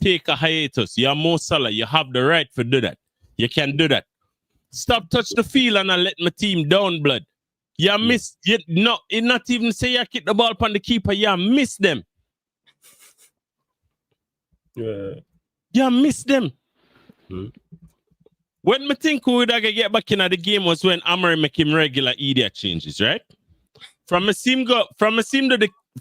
Take a hiatus. You're Mo Salah. You have the right to do that. You can do that. Stop touch the field and I let my team down, blood. You miss. It not even say you kick the ball upon the keeper. You miss them. Yeah. You miss them. When me think we would get back in the game was when Amari make him regular idiot changes, right? From a seam to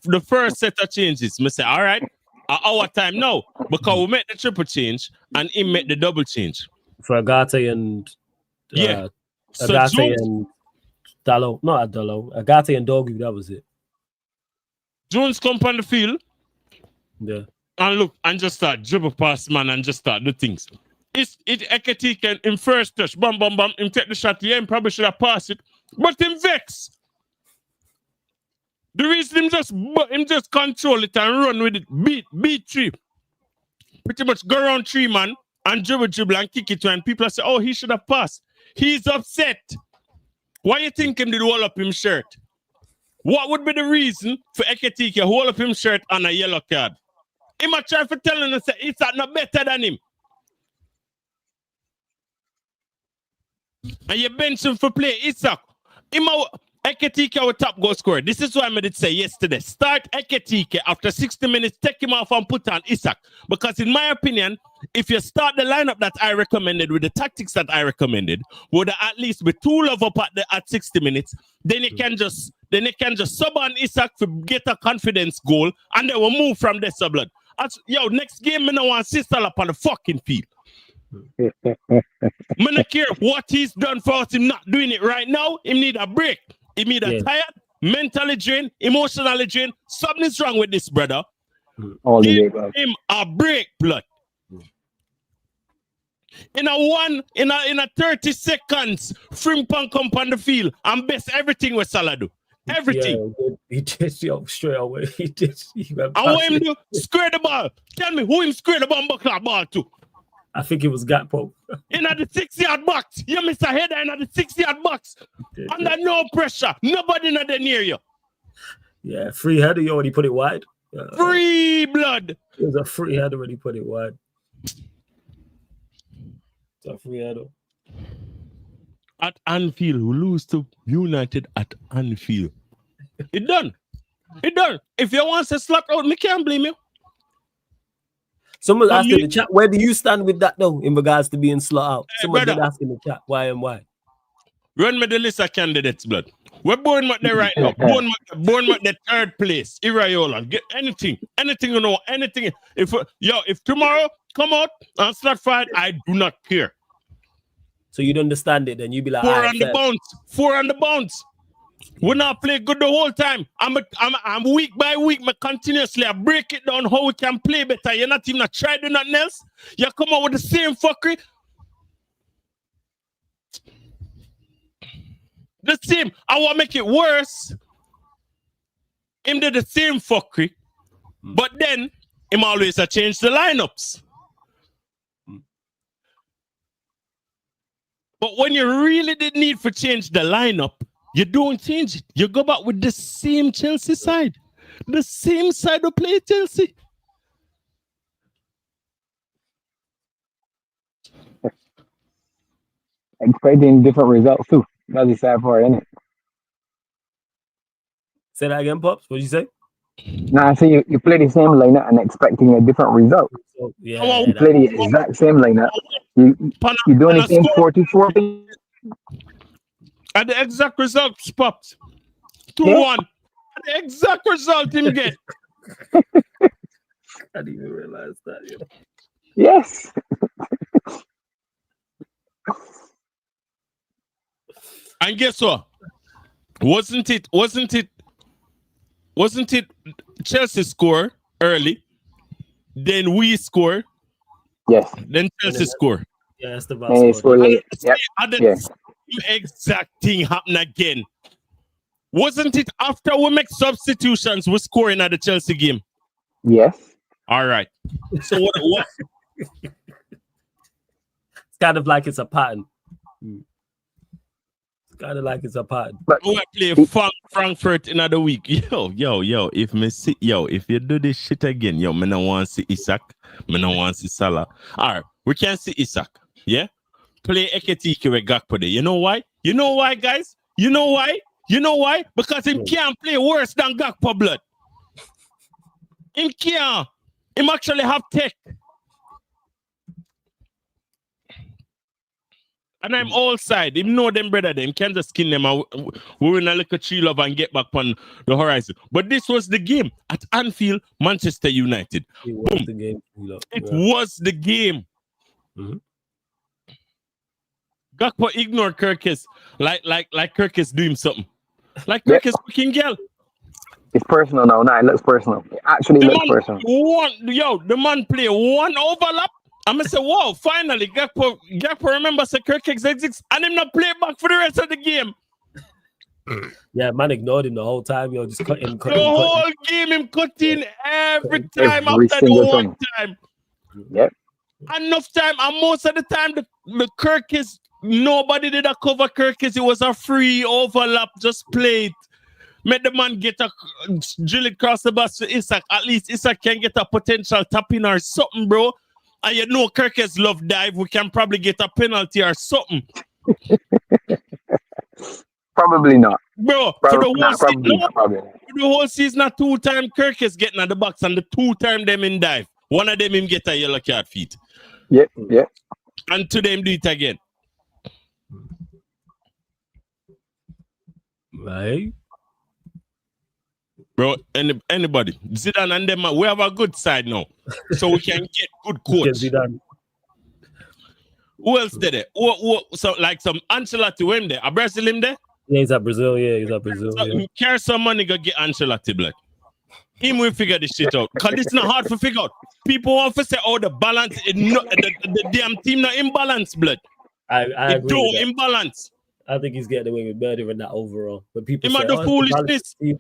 the first set of changes, me say, all right, our time now, because we make the triple change and he make the double change. For Agate and Agate and Dallo, not Dallo, Agate and Dogu, that was it. Jones come on the field. Yeah. And look, and just start dribble past man and just start do things. It Eketi can in first touch, bam, bam, bam, him take the shot, yeah, him probably should have passed it. But him vex. The reason him just control it and run with it, beat three. Pretty much go around three, man, and dribble and kick it to and people say, oh, he should have passed. He's upset. Why you think him did roll up him shirt? What would be the reason for Eketi to hold up him shirt on a yellow card? Him a try for telling us that it's not better than him. And you bench him for play. Isak. Eketike our top goal scorer. This is why I did say yesterday. Start Eketike after 60 minutes, take him off and put on Isak. Because in my opinion, if you start the lineup that I recommended with the tactics that I recommended, would at least be two love up at 60 minutes, then you can just sub on Isak to get a confidence goal and then we'll move from there, blood. Yo, next game, I don't want sister up on the fucking field. I don't care what he's done for us. Him not doing it right now. He need a break. He need a tired, mentally drained, emotionally drained. Something's wrong with this brother. Give him a break, blood. In a 30 seconds, Frimpong come on the field and best everything with Salah do. Everything. Yeah, he just straight away. I want him to square the ball. Tell me who him square the ball to. I think it was Gakpo. In the 6-yard box. You miss a header in the 6-yard box. Under no pressure. Nobody not there near you. Yeah, free header, you already put it wide. Free blood. It was a free header when he put it wide. It's a free header. At Anfield, we lose to United at Anfield. It done. If you want to slap out, me can't blame you. Someone asked in the chat, where do you stand with that though, in regards to being slot out? Someone did ask in the chat, why and why? Run me the list of candidates, blood. We're Bournemouth there right now. Bournemouth the third place. Iraola, get anything you know, anything. If tomorrow come out and start fight, I do not care. So you'd understand it, then you'd be like, 4 on the bounce. We not play good the whole time. I'm week by week, continuously I break it down how we can play better. You're not even try to do nothing else. You come out with the same fuckery. The same. I want to make it worse. Him did the same fuckery, but then him always change the lineups. But when you really did need for change the lineup, you don't change it. You go back with the same Chelsea side. The same side of play Chelsea. Expecting different results too. That's the sad part, isn't it? Say that again, Pops. What did you say? No, I say you play the same lineup and expecting a different result. So, yeah, you play the exact same lineup. You do anything 40-40. And the exact result, Pops. 2-1. The exact result him get. I didn't even realize that. Yeah. Yes. And guess what? Wasn't it Chelsea score early, then we score, Yes. then Chelsea score. Yeah, that's the And he best. scored late. Yep. And the Yeah. same exact thing happen again. Wasn't it after we make substitutions, we're scoring at the Chelsea game? Yes. All right. So what? It's kind of like it's a pattern. It's kind of like it's a pattern. But We play Frankfurt in another week. Yo. If you do this shit again, me no want to see Isak. Me no want to see Salah. All right, we can see Isak. Yeah. Play Eketike with Gakpo there. You know why? You know why, guys? You know why? Because him can't play worse than Gakpo, blood. Him can't. Him actually have tech. And I'm all side. Him know them brother. Them can just skin them. We win a little chill love and get back on the horizon. But this was the game at Anfield, Manchester United. It was the game. It was the game. Mm-hmm. Gakpo ignored Kirkis like Kirkis doing something. Like Kirkis fucking girl. it's personal now. Nah, it looks personal. It actually looks personal. The man play one overlap. I'm gonna say, wow, finally, Gakpo remember Sir Kirkis exists and him not play back for the rest of the game. Yeah, man ignored him the whole time. Just cut him. The whole game him cutting every time Every after the single one time. Yep. Enough time, and most of the time the Kirkis, nobody did a cover Kirkis. It was a free overlap, just play it. Make the man get a drill it across the bus to Isak. At least Isak can get a potential tapping or something, bro. And you know Kirkis love dive. We can probably get a penalty or something. Probably not. Bro, for the whole season, a 2-time Kirkis getting at the box and the 2-time them in dive. One of them him get a yellow card feet. Yep. And to them do it again. Right. Bro, anybody. Zidane and them, we have a good side now. So we can get good coach. Who else did it? So like some Ancelotti, when there? A Brazil him there? Yeah, he's at Brazil. So carry some money, go get Ancelotti, blood. Him will figure this shit out. Because it's not hard to figure out. People want to say, oh, the balance, the damn team not imbalance, blood. I agree with that. Imbalance. I think he's getting away with murder in that overall. But people Him say, the foolishness. Yeah.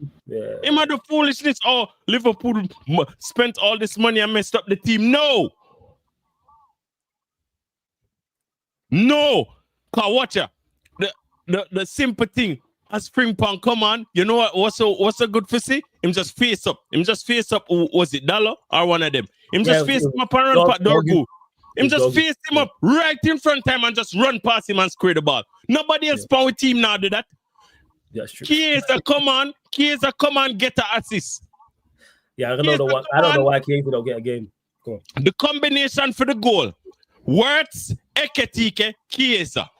Him the foolishness. Oh, Liverpool spent all this money and messed up the team. No. Cause watch ya. The simple thing. As Frimpong come on, you know what? What's so good for see? Him just face up. Was it Dallo or one of them? Him just face him up and run past Dorgu. Him just face him up right in front of him and just run past him and square the ball. Nobody else power with team now do that. That's true. Chiesa come on, get an assist. Yeah, I don't know why Chiesa don't get a game. Go on. The combination for the goal. Wirtz, Eketike, Chiesa.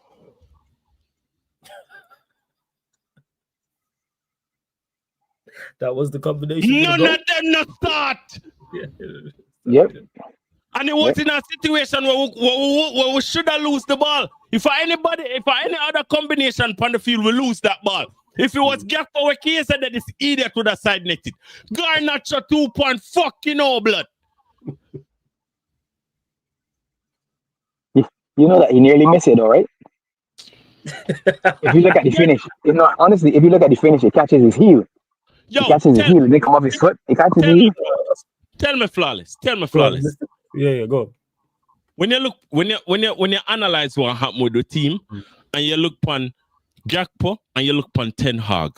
That was the combination. None of them not start. Yep. And it was in a situation where we should have lost the ball. If any other combination on the field, we lose that ball. If it was Gakpo or Chiesa, that this idiot would have side netted. Garnacho 2 point fucking all blood. You know that he nearly missed it, all right? If you look at the finish, honestly, if you look at the finish, it catches his heel. Yo, he catches his heel. It didn't come off his foot. It catches his heel. Tell me flawless. Yeah, go. When you analyze what happened with the team, and you look upon Gakpo and you look upon Ten Hag,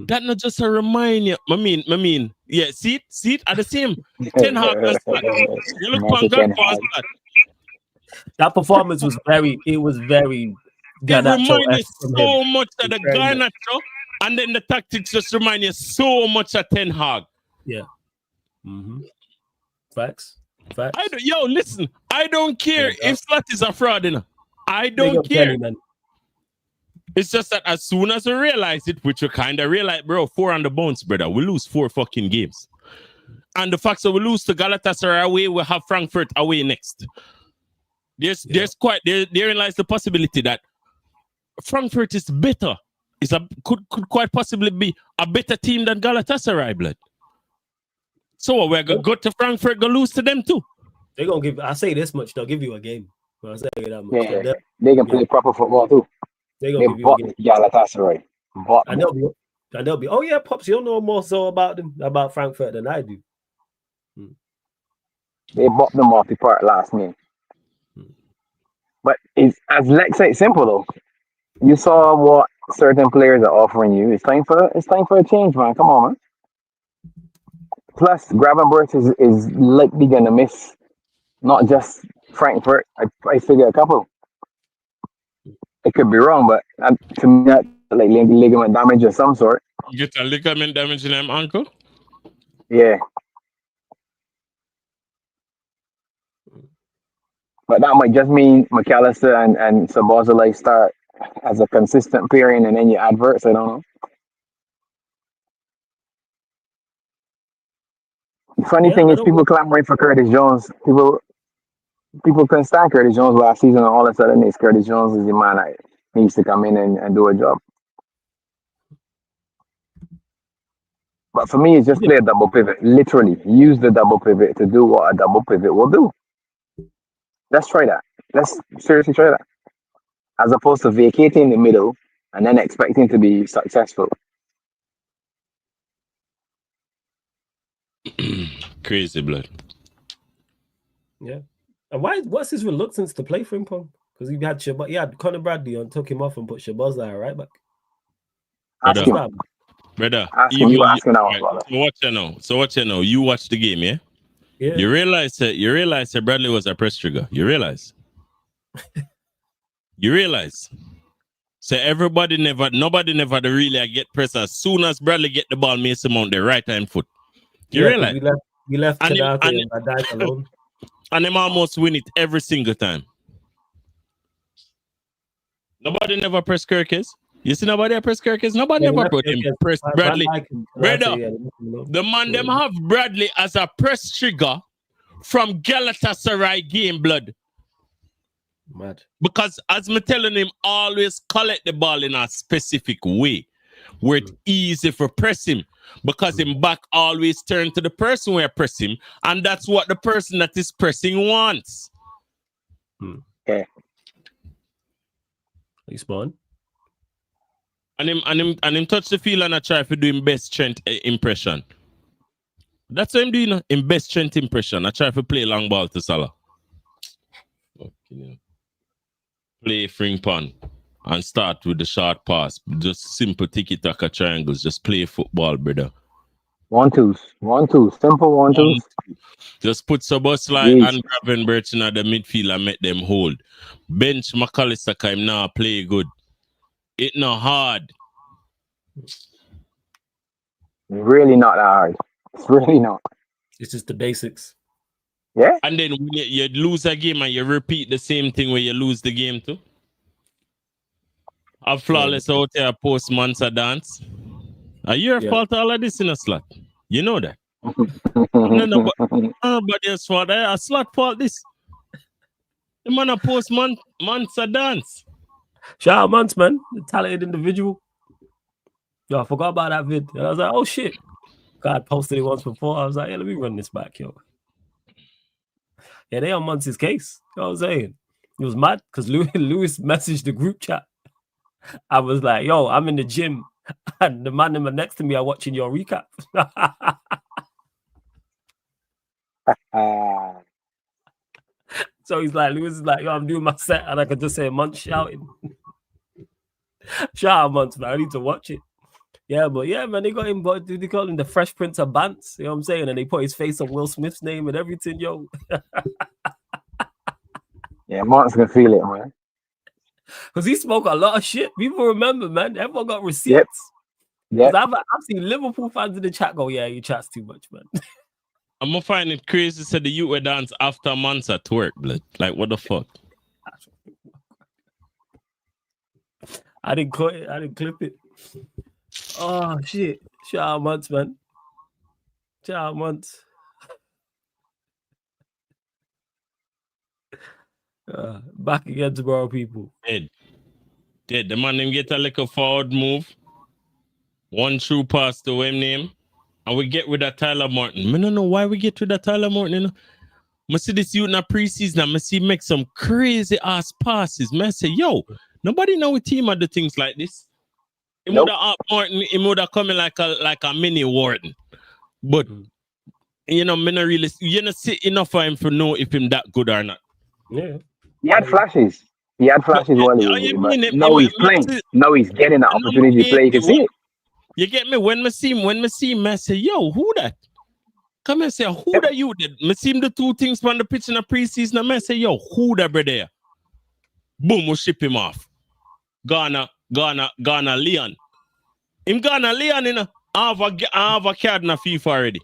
that not just a reminder. I mean, yeah, see it at the same. Ten Hag as well. You look upon Gakpo as well. That performance was very. It reminded so much of the Garnacho, and then the tactics just remind you so much of Ten Hag. Yeah. Facts. Listen. I don't care if Slat is a fraud, I don't care. It's just that as soon as we realize it, which we kind of realize, bro, 4 on the bounce, brother, we lose 4 fucking games. And the fact that we lose to Galatasaray away, we have Frankfurt away next. Therein lies the possibility that Frankfurt is better. Could quite possibly be a better team than Galatasaray, blood. So what, we're gonna go to Frankfurt, go lose to them too. They're gonna give. I say this much, they'll give you a game. I say that much. Yeah, they can play proper football too. They're They gonna give you a bought game. Galatasaray. Bought And they'll be. Oh yeah, Pops, you'll know more so about them, about Frankfurt than I do. They bought them off the part last game. But it's, as Lex said, simple though. You saw what certain players are offering you. It's time for a change, man. Come on, man. Plus, Gravenberch is likely gonna miss not just Frankfurt. I figure a couple. It could be wrong, but to me, that's like ligament damage of some sort. You get a ligament damage in them ankle? Yeah. But that might just mean McAllister and Szoboszlai start as a consistent pairing, and then you adverts. I don't know. The funny thing is, people clamoring for Curtis Jones. People couldn't stand Curtis Jones last season, and all of a sudden, it's Curtis Jones is the man that needs to come in and do a job. But for me, it's just play a double pivot. Literally, use the double pivot to do what a double pivot will do. Let's try that. Let's seriously try that. As opposed to vacating the middle and then expecting to be successful. Crazy blood. Yeah. And what's his reluctance to play for him, Pong? Because he had Conor Bradley on, took him off and put Szoboszlai right back. Ask him. Brother, you asking now. So what you know? You watch the game, yeah? Yeah. You realize that Bradley was a press trigger. You realize? So nobody never really get press as soon as Bradley get the ball, Mason Mount the right hand foot. You realize? We left Kadaka and Badai alone. And them almost win it every single time. Nobody never press Kirkes. You see nobody press Kirkes? Nobody never put him press Bradley. Brother, the man them have Bradley as a press trigger from Galatasaray game, blood. Mad. Because as me telling him, always collect the ball in a specific way where it's easy for press him. Because him back always turn to the person where press him, and that's what the person that is pressing wants. Okay. He spawn. And him touch the field and I try to do him best strength impression. That's what I'm doing. In best strength impression. I try to play long ball to Salah. Okay. Play Frimpong and start with the short pass. Just simple tiki-taka triangles. Just play football, brother. 1-2s. Simple 1-2s. Just put Szoboszlai and Gravenberch in the midfield and make them hold. Bench McAllister can now play good. It's not hard. Really not that hard. It's really not. It's just the basics. Yeah. And then when you lose a game and you repeat the same thing where you lose the game too. A flawless out there post Mansa dance. Are you fault all of this in a slot? You know that. Nobody else fault. A slot fault this. The man a post Mansa dance. Shout out Mance, man. The talented individual. Yo, I forgot about that vid. And I was like, oh shit. God posted it once before. I was like, yeah, let me run this back, yo. Yeah, they on Mance's case. You know what I'm saying? It was mad because Lewis messaged the group chat. I was like, yo, I'm in the gym. And the man next to me are watching your recap. So he's like, Lewis is like, yo, I'm doing my set. And I could just say Munch shouting. Shout out Munch, man. I need to watch it. Yeah, but yeah, man, they got him, but they call him the Fresh Prince of Bants. You know what I'm saying? And they put his face on Will Smith's name and everything, yo. Yeah, Mark's gonna feel it, man. Because he spoke a lot of shit. People remember, man. Everyone got receipts. Yep. I've seen Liverpool fans in the chat go, yeah, you chats too much, man. I'm gonna find it crazy. Said the youth were dance after months at work, blood. Like, what the fuck? I didn't clip it. Oh shit! Shout out Months, man. Shout out Months. Back against Borough people. Dead. The man them get a little forward move. One true pass to him name. and we get rid of Tyler Martin. I don't know why we get rid of Tyler Martin. You know? I see this youth in the preseason. I see make some crazy ass passes. I say, yo, nobody know a team of the things like this. He would have Martin. He would have come in like a mini Warden. But you know, me not really. You know, see enough for him to know if him that good or not. Yeah, He had flashes. He had flashes while he was with him, but now he's playing. Now he's getting the opportunity to play. You can see it. You get me? When me see him, I say, yo, who that? Come and say, who that you did? Me see him the two things on the pitch in the preseason. I say, yo, who that brother? Boom, we ship him off. Ghana, Leon. Him Ghana, Leon, you know, I have a card in a FIFA already.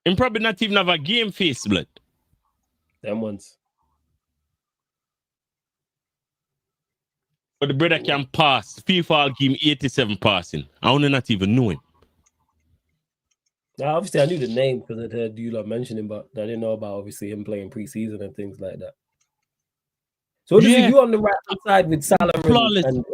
Him probably not even have a game face, blood. them ones. But the brother can pass. FIFA will give him 87 passing. I only not even know him. Now, obviously, I knew the name because I'd heard you lot mention him, but I didn't know about obviously him playing preseason and things like that. So what does he do on the right hand side with Salah Flawless. and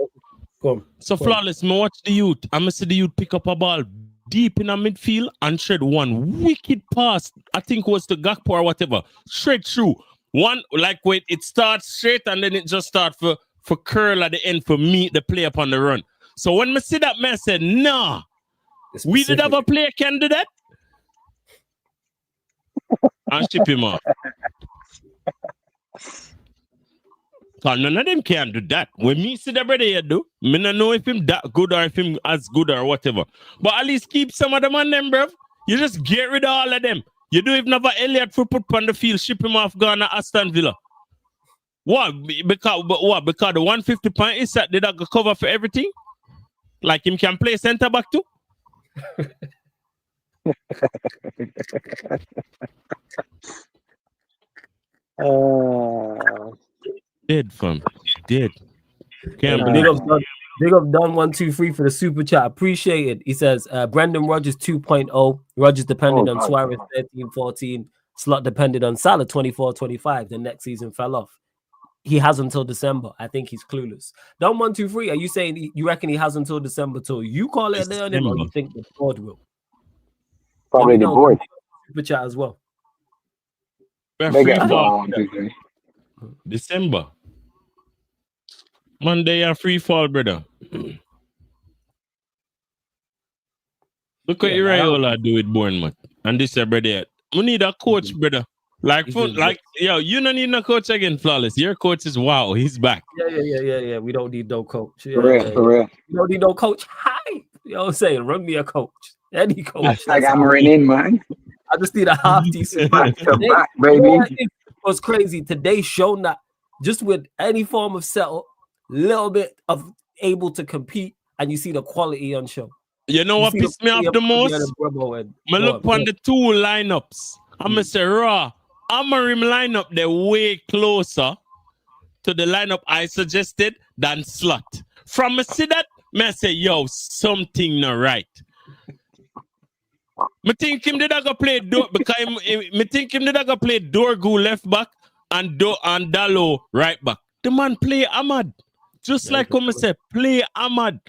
go on. Flawless, me watch the youth. I'm going to see the youth pick up a ball deep in the midfield and shred one wicked pass. I think it was to Gakpo or whatever. Straight through. One, like wait, it starts straight and then it just starts for curl at the end for me, the play up on the run. So when I see that, man, I said, nah, we did have a player can do that. And ship him off. Because none of them can do that. When me see the brother here do, me don't know if him that good or if him as good or whatever. But at least keep some of them on them, bruv. You just get rid of all of them. You do if never Elliot for put on the field, ship him off Ghana, Aston Villa. What? Because the 150 pound is that did I go cover for everything? Like him can play centre back too? Dead fam. Dead. Can't believe it. Big up Don 123 for the super chat. Appreciate it. He says Brendan Rodgers 2.0. Rodgers depended on Suarez 13-14. Slot depended on Salah 24-25. The next season fell off. He has until December. I think he's clueless. Don 123, are you saying you reckon he has until December till you call it there on him, or you think the board will? Probably the board. Super chat as well. December. Monday and free fall, brother. Look what Iraola do with Bournemouth. And this brother. We need a coach, brother. Like yo, you don't need no coach again, Flawless. Your coach is wow, he's back. Yeah. We don't need no coach. For real. We don't need no coach. Hi. You know what I'm saying? Run me a coach. Any coach. Like I'm in, man. I just need a half decent back, baby. What's crazy today shown that just with any form of setup, little bit of able to compete, and you see the quality on show. You know what pissed me off the most? I look on the two lineups. I'm gonna say raw. Amorim lineup they're way closer to the lineup I suggested than Slot. From a see that, I say, yo, something not right. I think him did I go play Dorgu left back and Dalo right back. The man play Ahmad. Just like I say, play Ahmad.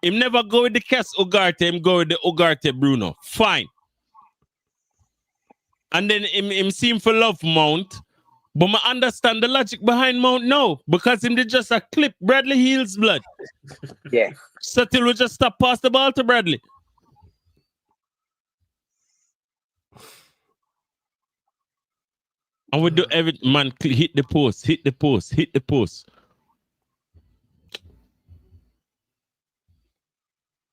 Him never go with the Kes Ugarte, him go with the Ugarte Bruno. Fine. And then him seem for love Mount. But I understand the logic behind Mount now. Because him did just a clip Bradley Hill's blood. Yeah. So till we just stop pass the ball to Bradley. And we do every man hit the post.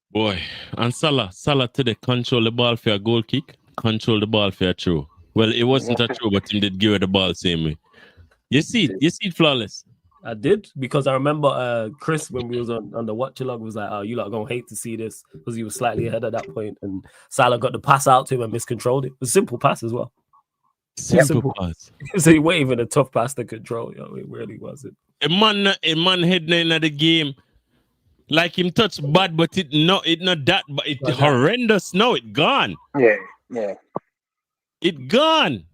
Boy, and Salah today control the ball for a goal kick, control the ball for a throw. Well, it wasn't a throw, but he did give her the ball same way. You see it, Flawless. I did, because I remember Chris, when we was on the watch log, was like, oh, you lot gonna hate to see this, because he was slightly ahead at that point, and Salah got the pass out to him and miscontrolled it. A simple pass as well. Simple pass. So he wasn't even a tough pass to control. Yo, it really wasn't. A man heading in the game. Like him touch bad, but it not that, but it horrendous. No, it gone. Yeah. It gone.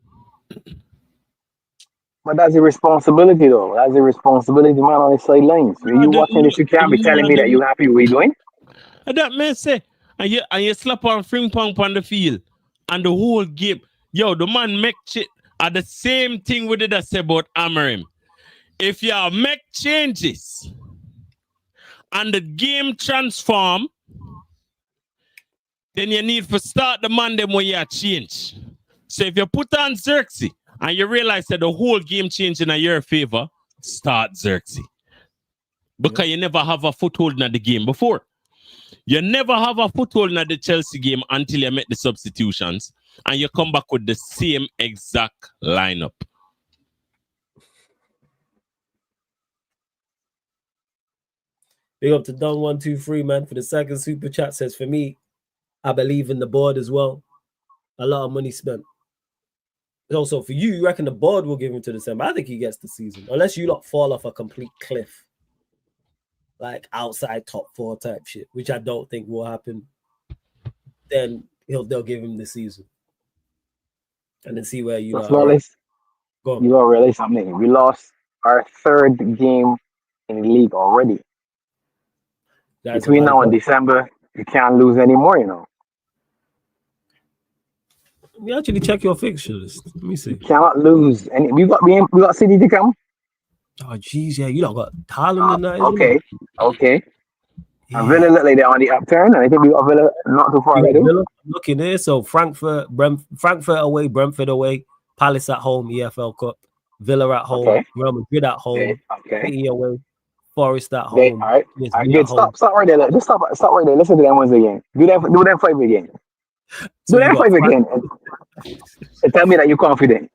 But that's a responsibility, though. That's a responsibility, man, on the sidelines. When you watching this, you can't be telling me that you happy with what you doing. That may say, and you slap on fring pong on the field, and the whole game, yo, the man make shit. Are the same thing we did I say about Amarim. If you make changes and the game transform, then you need to start the man them where you change. So if you put on Xerxes and you realize that the whole game changed in your favor, start Xerxes. Because you never have a foothold in the game before. You never have a foothold in the Chelsea game until you make the substitutions and you come back with the same exact lineup. Big up to Don123, man, for the second super chat. Says, for me, I believe in the board as well. A lot of money spent. Also, for you reckon the board will give him to December? I think he gets the season. Unless you lot fall off a complete cliff. Like outside top 4 type shit, which I don't think will happen. Then they'll give him the season. And then see where you are. Go on. You gotta realize something. We lost our 3rd game in the league already. Between now and December, you can't lose anymore, you know. Let me actually check your fixture list. Let me see. You cannot lose any. We got City to come. Oh jeez, yeah, you don't got Haaland in that. Okay. Yeah. And Villa look like they're on the upturn, and I think we got Villa not too far away. Looking there, so Frankfurt away, Brentford away, Palace at home, EFL Cup, Villa at home, Real Madrid at home, City away, Forest at home. All right, good. Stop right there. Just stop right there. Listen to them once again. Do them 5 again. So do them 5 again. And tell me that you're confident.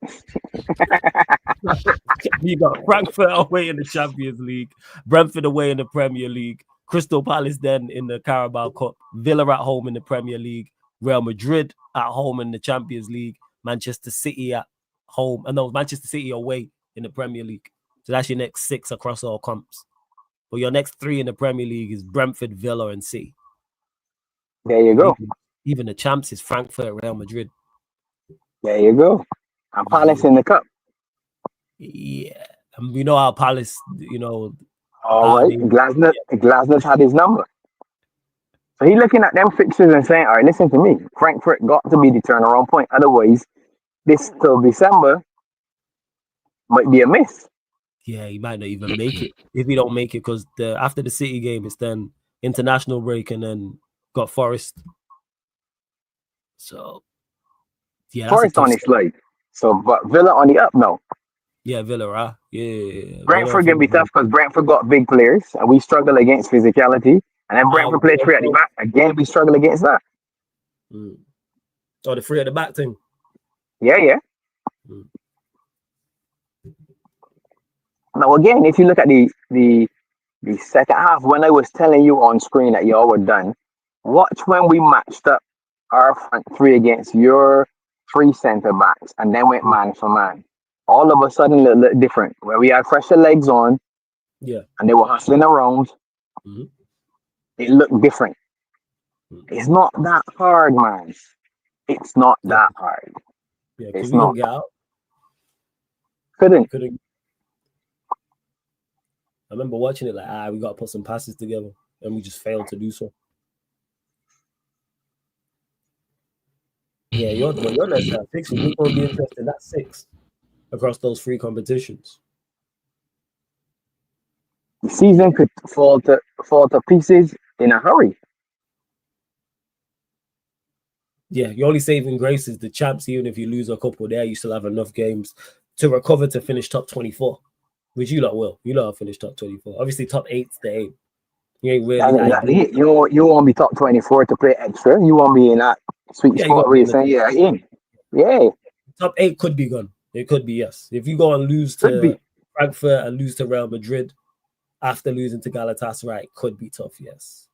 You got Frankfurt away in the Champions League, Brentford away in the Premier League, Crystal Palace then in the Carabao Cup, Villa at home in the Premier League, Real Madrid at home in the Champions League, Manchester City at home, and Manchester City away in the Premier League. So that's your next 6 across all comps. But your next 3 in the Premier League is Brentford, Villa, and City. There you go. Even the champs is Frankfurt, Real Madrid. There you go. And Palace in the cup. Yeah. And we know how Palace, you know. All right. Glasner's had his number. So he's looking at them fixtures and saying, all right, listen to me. Frankfurt got to be the turnaround point. Otherwise, this till December might be a miss. Yeah, he might not even make it. If he don't make it, because after the City game, it's then international break and then got Forest. So, yeah. Forest on his slide. So, but Villa on the up now. Yeah, Villa, right? Yeah. Brentford can be tough because Brentford got big players and we struggle against physicality. And then Brentford play 3 at the back. Again, we struggle against that. Oh, the 3 at the back thing? Yeah. Now, again, if you look at the second half, when I was telling you on screen that y'all were done, watch when we matched up our front 3 against your 3 centre backs and then went man for man. All of a sudden, it looked different. Where we had fresher legs on, and they were hustling around. It looked different. It's not that hard, man. It's not that hard. Yeah, it's not. Get out. Couldn't. I remember watching it like, we got to put some passes together, and we just failed to do so. Yeah, you're next at 6. We're going to be interested in that 6 across those 3 competitions. The season could fall to pieces in a hurry. Yeah, your only saving grace is the champs. Even if you lose a couple there, you still have enough games to recover to finish top 24, which you lot will. You lot will finish top 24. Obviously, top 8's the aim. You ain't really. You won't be top 24 to play extra. You won't be in that sweet spot where you're saying, yeah. Top 8 could be gone. It could be, yes. If you go and lose to Frankfurt and lose to Real Madrid after losing to Galatasaray, it could be tough, yes.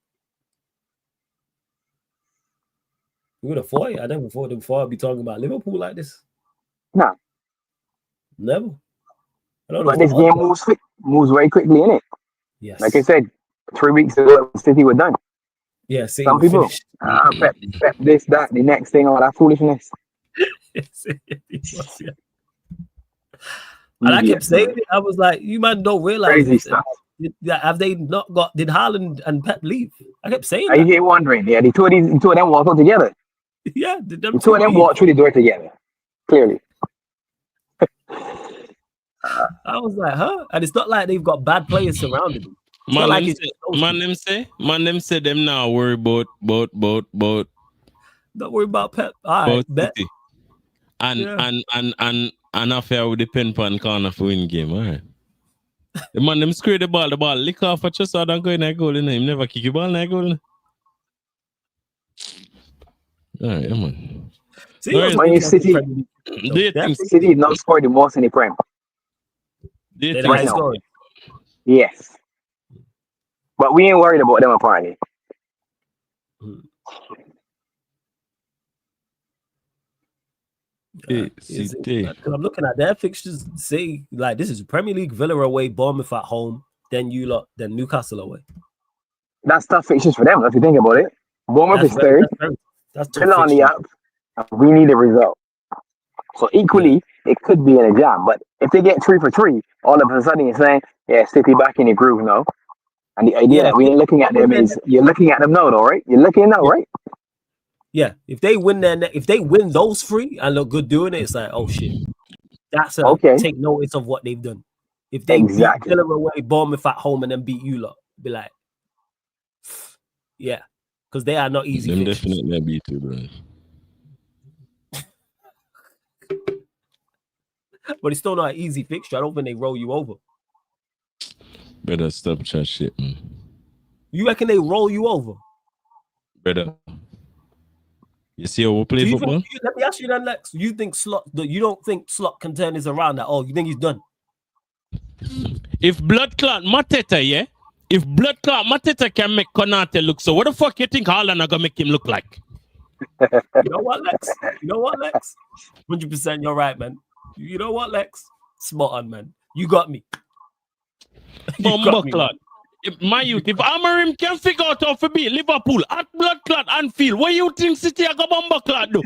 You would have thought it. I never thought before I'd be talking about Liverpool like this. No. Never. I don't know. But this game moves very quickly, innit? Yes. Like I said, 3 weeks ago, City were done. Yeah, City some people, Pep this, that, the next thing, all that foolishness. And I Media, kept saying it. I was like, you man don't realize crazy this. stuff. Have they not got? Did Haaland and Pep leave? I kept saying I that. get wondering. Yeah, the two of them walk out together. Yeah, did them The two two of them leave? walk through the door together. Clearly. I was like, huh? And it's not like they've got bad players surrounding them. It's Man, not like them it's say, just those two. man, them say them now worry about Don't worry about Pep. All right, bet. City. And Yeah. and affair with the pen pan corner for win game. All right. The man them screw the ball lick off a chest out and go in a goal in him. Never kick the ball in a goal. All right, man. See, Where is Man U City, Do you think City have not scored the most in the Prem. do you They're think the high now. scorer. Yes. But we ain't worried about them apparently. City? Because I'm looking at their fixtures, say like this is Premier League, Villa away, Bournemouth at home, then you lot, then Newcastle away. That's tough fixtures for them if you think about it. Bournemouth is third. That's tough Villa on the fixtures. up. We need a result. So equally, it could be in a jam. But if they get 3 for 3, all of a sudden you're saying, yeah, City back in the groove now. And the idea that we're looking at them is you're looking at them now, though, right? You're looking now, right? Yeah, if they win if they win those 3 and look good doing it, it's like, oh shit, that's take notice of what they've done. If they beat Villa away, Bournemouth at home, and then beat you lot, be like, yeah, because they are not easy. Them definitely beat you, bro. But it's still not an easy fixture. I don't think they roll you over. Better stop chat shit, man. You reckon they roll you over? Better. You see how we play football? Let me ask you then, Lex. You think you don't think Slot can turn this around? That you think he's done? If blood clot Mateta, yeah? If blood clot Mateta can make Konate look so, what the fuck you think Haaland are gonna make him look like? You know what, Lex? 100% you're right, man. You know what, Lex? Spot on, man. You got me. Clot. My youth, if Amarim can figure out how to beat Liverpool at blood clot Anfield, what you think City are gonna bomber clot do?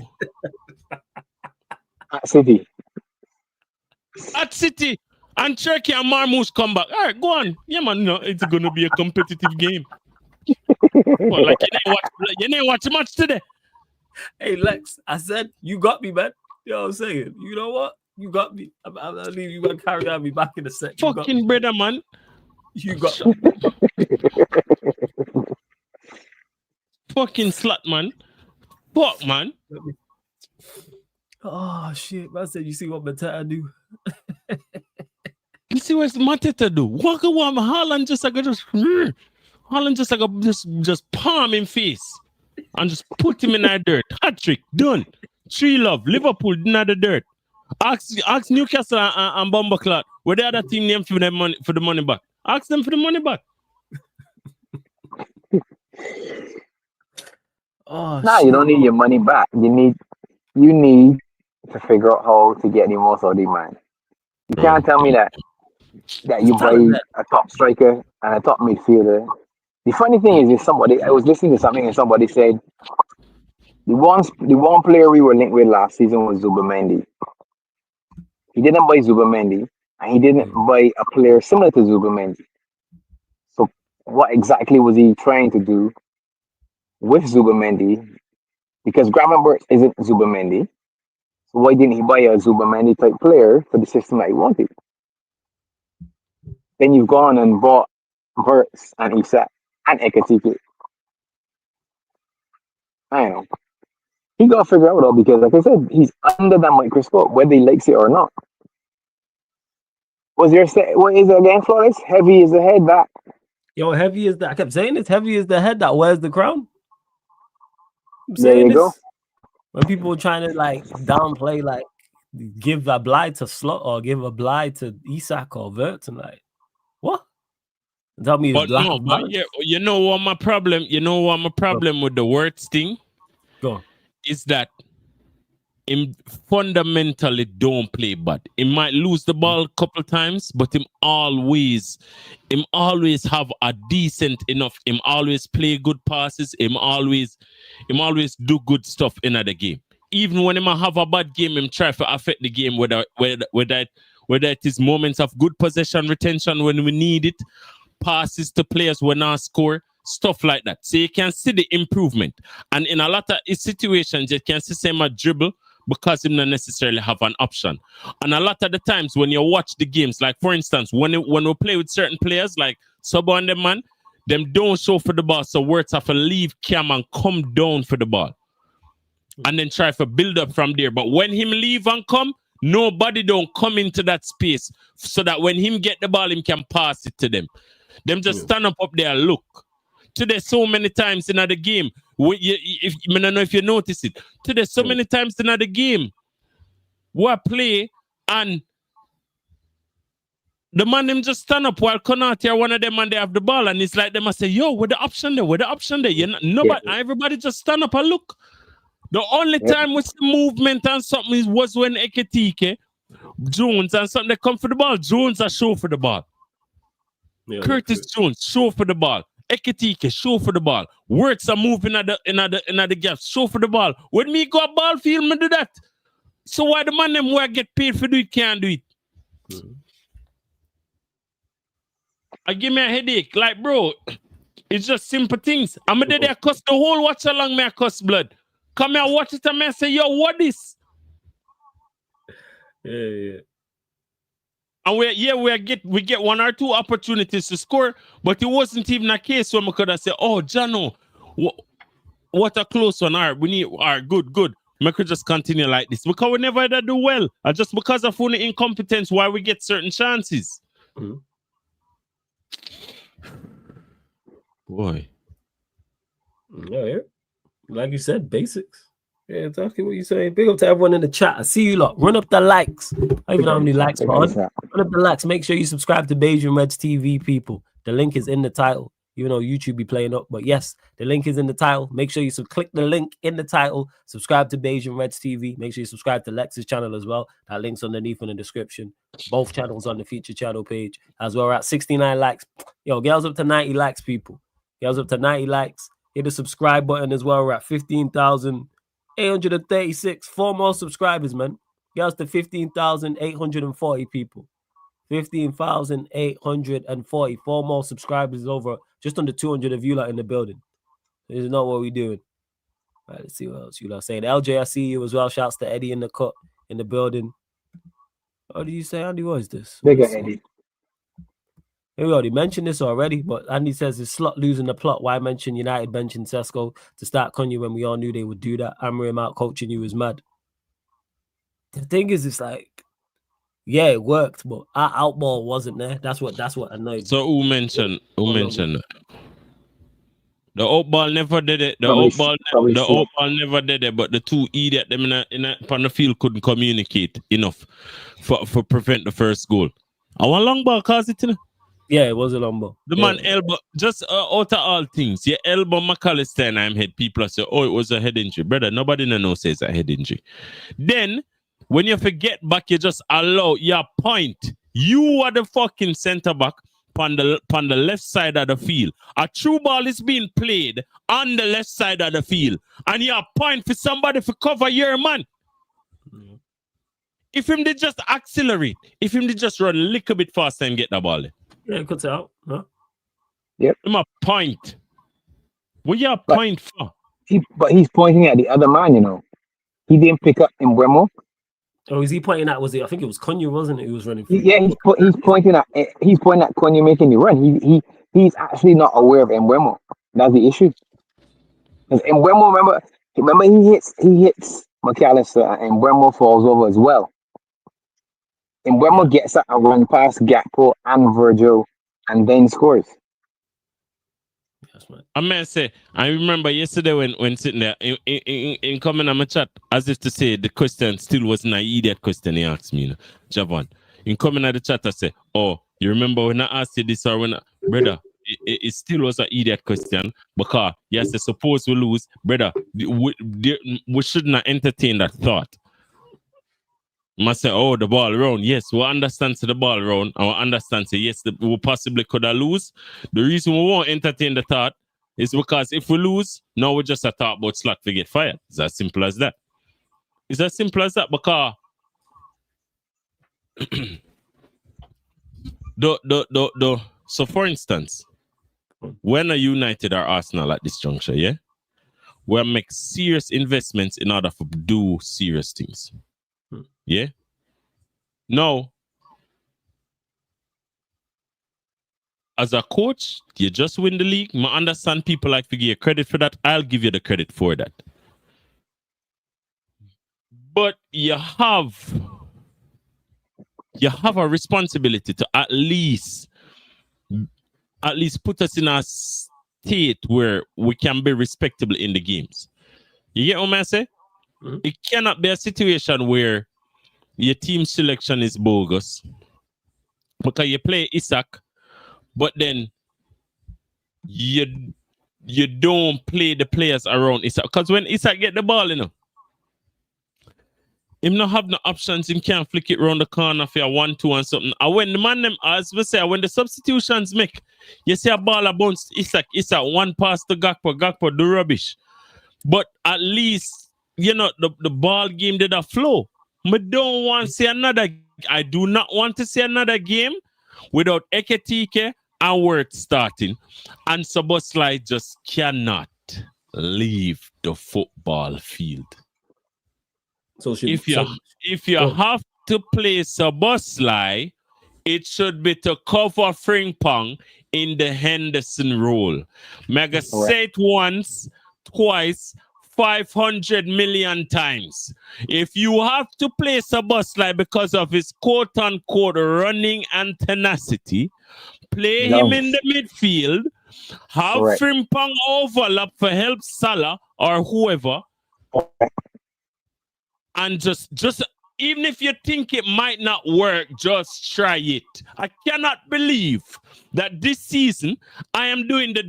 At City. At City. And Cherky and Marmouze come back. All right, go on. Yeah, man, no, it's gonna be a competitive game. Well, like you didn't watch much today. Hey, Lex, I said you got me, man. You know what I'm saying? You know what? You got me. I'll leave you and carry on me back in a sec. Fucking brother, man. You got me. Fucking slut, man. Fuck, man. Oh shit, man. Said you see what Mateta do? You see what Mateta do? Walk away, Haaland just palm him face and just put him in that dirt. Hat trick, done. 3 love. Liverpool in the dirt. Ask Newcastle and Bomberclot where the other team name for the money back. Ask them for the money back. You don't need your money back. You need to figure out how to get the most out of the man. You can't tell me that you buy a top striker and a top midfielder. The funny thing is I was listening to something and somebody said the one player we were linked with last season was Zubamendi. He didn't buy Zubamendi, and he didn't buy a player similar to Zubamendi. So what exactly was he trying to do with Zubamendi? Because Gravenberch isn't Zubamendi. So why didn't he buy a Zubamendi type player for the system that he wanted? Then you've gone and bought Verts and Isak and Ekatike. I don't know. He got to figure out though, because like I said, he's under that microscope, whether he likes it or not. What is it again, Flores? Heavy is the head that. Yo, heavy is that. I kept saying it's heavy is the head that wears the crown. There you go. When people were trying to like downplay, like give a blight to Slot or give a blight to Isak or Verts, and like, what? Tell me, but no, but yeah, you know what my problem? You know what my problem with the words thing? Go on. Is that him fundamentally don't play bad. He might lose the ball a couple times, but him always have a decent enough. Him always play good passes. Him always do good stuff in the game. Even when him have a bad game, him try to affect the game whether whether it is moments of good possession retention when we need it, passes to players when not score, stuff like that. So you can see the improvement. And in a lot of situations, you can see same a dribble because he don't necessarily have an option. And a lot of the times when you watch the games, like for instance, when we play with certain players like Sabo and them man, them don't show for the ball, so Words have to leave Cam and come down for the ball. And then try to build up from there. But when him leave and come, nobody don't come into that space so that when him get the ball, him can pass it to them. Them just stand up there and look. Today, so many times in the game, I don't know if you notice it. Today, so many times in the game, we play and the man them just stand up while Konate are one of them and they have the ball, and it's like them I say, yo, where the option there? Where the option there? Nobody, everybody just stand up and look. The only time with the movement and something was when Eketike, Jones and something they come for the ball. Jones are show for the ball. Yeah, Curtis Jones, show for the ball. Eketike, show for the ball. Works are moving in the gaps, show for the ball. When me go a ball field, me do that. So why the man them who I get paid for do it can't do it? I give me a headache. Like, bro, it's just simple things. I'm there I cuss the whole watch along me I cuss blood. Come here, watch it and I say, yo, what this? Yeah. And we get one or two opportunities to score, but it wasn't even a case where we could have said, oh, Jano, what a close one. All right, we need, all right, good. We could just continue like this. Because we never had to do well. And just because of only incompetence, why we get certain chances. Mm-hmm. Boy. Yeah. Like you said, basics. Yeah, exactly what you're saying. Big up to everyone in the chat. I see you lot. Run up the likes. I even know how many likes are on. Run up the likes. Make sure you subscribe to Beijing Reds TV, people. The link is in the title. Even though YouTube be playing up. But yes, the link is in the title. Make sure you click the link in the title. Subscribe to Beijing Reds TV. Make sure you subscribe to Lex's channel as well. That link's underneath in the description. Both channels on the feature channel page. As well, we're at 69 likes. Yo, girls up to 90 likes, people. Girls up to 90 likes. Hit the subscribe button as well. We're at 15,836. 4 more subscribers, man. Girls to 15,840 people. 15,840. 4 more subscribers over. Just under 200 of you lot in the building. This is not what we're doing. All right, let's see what else you lot are saying. LJ, I see you as well. Shouts to Eddie in the cut in the building. What did you say, Andy? What is this? Bigger Eddie. We already mentioned this already, but Andy says it's Slot losing the plot. Why mention United benching Sesko to start Cunha when we all knew they would do that? Amorim out coaching you is mad. The thing is, it's like, yeah, it worked, but our outball wasn't there. That's what annoyed me. So who mentioned that? The outball never did it. The outball never did it, but the two idiots them on the field couldn't communicate enough for prevent the first goal. I want long ball cause it, you know? Yeah, it was a long ball. The man elbow, just out of all things, your elbow McAllister and I'm head. People say, oh, it was a head injury. Brother, nobody knows says a head injury. Then, when you forget back, you just allow your point. You are the fucking center back on the left side of the field. A true ball is being played on the left side of the field. And you point for somebody to cover your man. Mm-hmm. If him did just accelerate, if him did just run a little bit faster and get the ball. Yeah, cuts out. Huh? Yep. I'm a point. What you point for? But he's pointing at the other man, you know. He didn't pick up in Wemo. Oh, is he pointing at? Was it? I think it was Cunha, wasn't it? Who was running? Yeah, he's pointing at Cunha making the run. He's actually not aware of Mbeumo. That's the issue. Because Mbeumo, remember he hits McAllister and Mbeumo falls over as well. Mbeumo gets that and run past Gakpo and Virgil and then scores. I may say, I remember yesterday when sitting there in coming on my chat, as if to say the question still wasn't an idiot question he asked me, you know, Javon. In coming at the chat, I say, oh, you remember when I asked you this or when brother, it still was an idiot question because yes, suppose we lose, brother, we shouldn't have entertained that thought. Must say, oh, the ball round. Yes, we understand to the ball round. And we understand to yes, we possibly could have lose. The reason we won't entertain the thought is because if we lose, now we just a talk about Slot to get fired. It's as simple as that. It's as simple as that because So for instance, when a United or Arsenal at this juncture, yeah, we'll make serious investments in order to do serious things. Yeah. Now, as a coach, you just win the league. I understand people like to give you credit for that. I'll give you the credit for that. But you have a responsibility to at least put us in a state where we can be respectable in the games. You get what I say? Mm-hmm. It cannot be a situation where your team selection is bogus because you play Isak, but then you don't play the players around Isak. Because when Isak get the ball, him not have no options. Him can't flick it round the corner for a 1-2 and something. And when the man them, as we say, when the substitutions make, you see a ball a bounce Isak, one pass to Gakpo do rubbish. But at least, the ball game did a flow. I don't want to see I do not want to see another game without Ekitike and Wirtz starting. And Szoboszlai just cannot leave the football field. So if you have to play Szoboszlai, it should be to cover Frimpong in the Henderson role. Mega say it once, twice, 500 million times. If you have to play Szoboszlai because of his quote-unquote running and tenacity, play him in the midfield, have Frimpong overlap for help Salah or whoever, and just even if you think it might not work, just try it. I cannot believe that this season I am doing the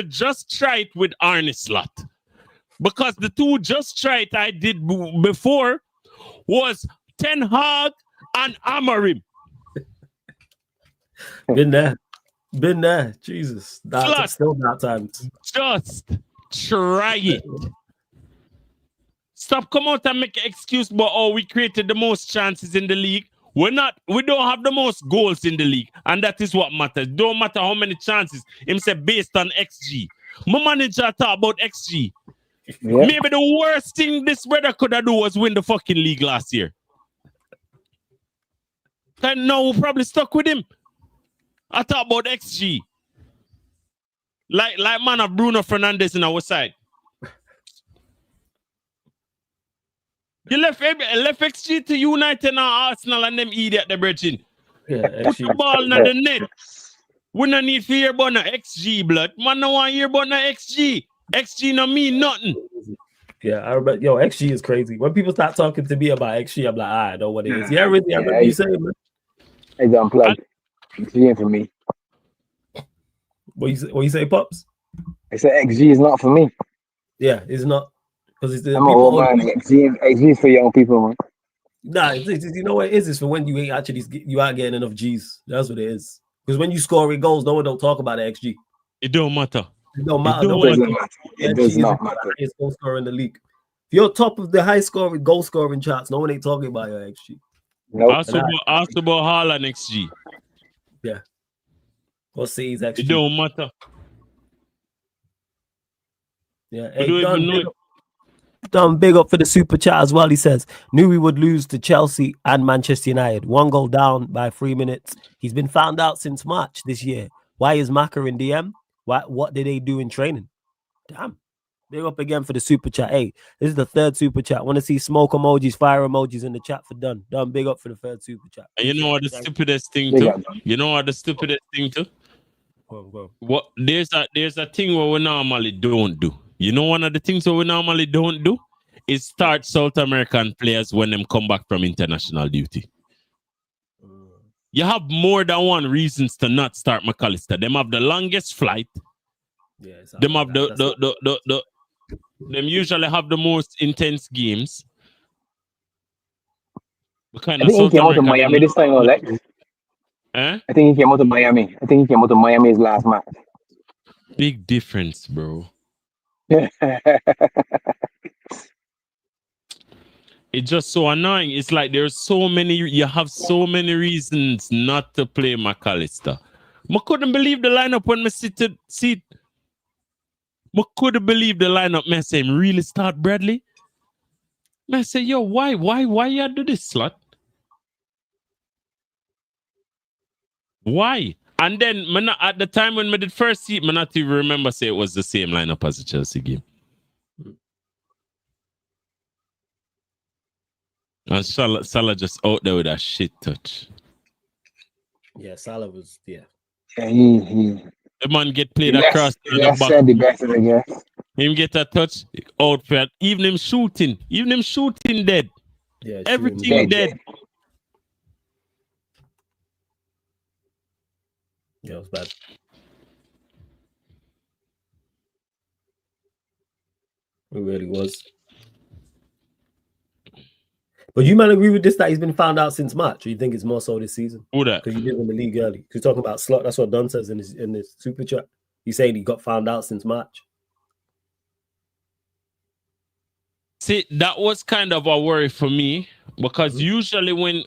just try it with Arne slot. Because the two just try it I did before was Ten Hag and Amorim. Been there. Jesus. That's still that time. Just try it. Stop come out and make an excuse about we created the most chances in the league. We don't have the most goals in the league. And that is what matters. Don't matter how many chances. Him say based on XG. My manager talk about XG. Yep. Maybe the worst thing this brother could have done was win the fucking league last year. And now we're probably stuck with him. I talk about XG. Like man of Bruno Fernandes in our side. You left XG to United and Arsenal and them idiot the bridging. Yeah, put the ball in the net. We don't need to hear about no XG, blood. Man, no want to hear about no XG. XG no mean nothing. Yeah, I remember. Yo, XG is crazy. When people start talking to me about XG, I'm like, I know what it is. Yeah, really, I remember you saying, man. Hey, don't plug. XG ain't for me. What you say, Pops? I said XG is not for me. Yeah, it's not. Because it's the I'm an old man. XG is for young people, man. Nah, you know what it is? It's for when you ain't actually getting enough G's. That's what it is. Because when you score goals, no one don't talk about the XG. It don't matter. It don't matter. It does not matter. Highest goal scorer in the league. If you're top of the high scoring goal scoring charts, no one ain't talking about your XG. Nope. Ask about Haaland XG. Yeah. What City's XG? It don't matter. Yeah. Hey, Done big up for the super chat as well. He says, knew we would lose to Chelsea and Manchester United. 1 goal down by 3 minutes. He's been found out since March this year. Why is Maka in DM? What did they do in training? Damn. Big up again for the super chat. Hey, this is the third super chat. Want to see smoke emojis, fire emojis in the chat for Done. Done, big up for the third super chat. And you know what the stupidest thing too? What there's a thing where we normally don't do. You know, one of the things that we normally don't do is start South American players when them come back from international duty. You have more than one reasons to not start McAllister. Them have the longest flight. Yeah, them have them usually have the most intense games. I think he came out of Miami this time, Alex. I think he came out of Miami. I think he came out of Miami's last match. Big difference, bro. it's just so annoying. It's like you have so many reasons not to play McAllister. I couldn't believe the lineup when I see. I couldn't believe the lineup. I say, really start Bradley? I say, yo, why you do this, slut? Why? And then at the time when I did first see it, I not even remember say it was the same lineup as the Chelsea game. And Salah just out there with a shit touch. Yeah, Salah was Yeah, he The man get played across the back. said the best, I guess. Him get a touch out for even him shooting dead. yeah Everything dead. Yeah, it was bad. It really was. But you might agree with this that he's been found out since March, or you think it's more so this season? Who that? Because you did in the league early. Because you're talking about slot. That's what Don says in his super chat. He's saying he got found out since March. See, that was kind of a worry for me because usually when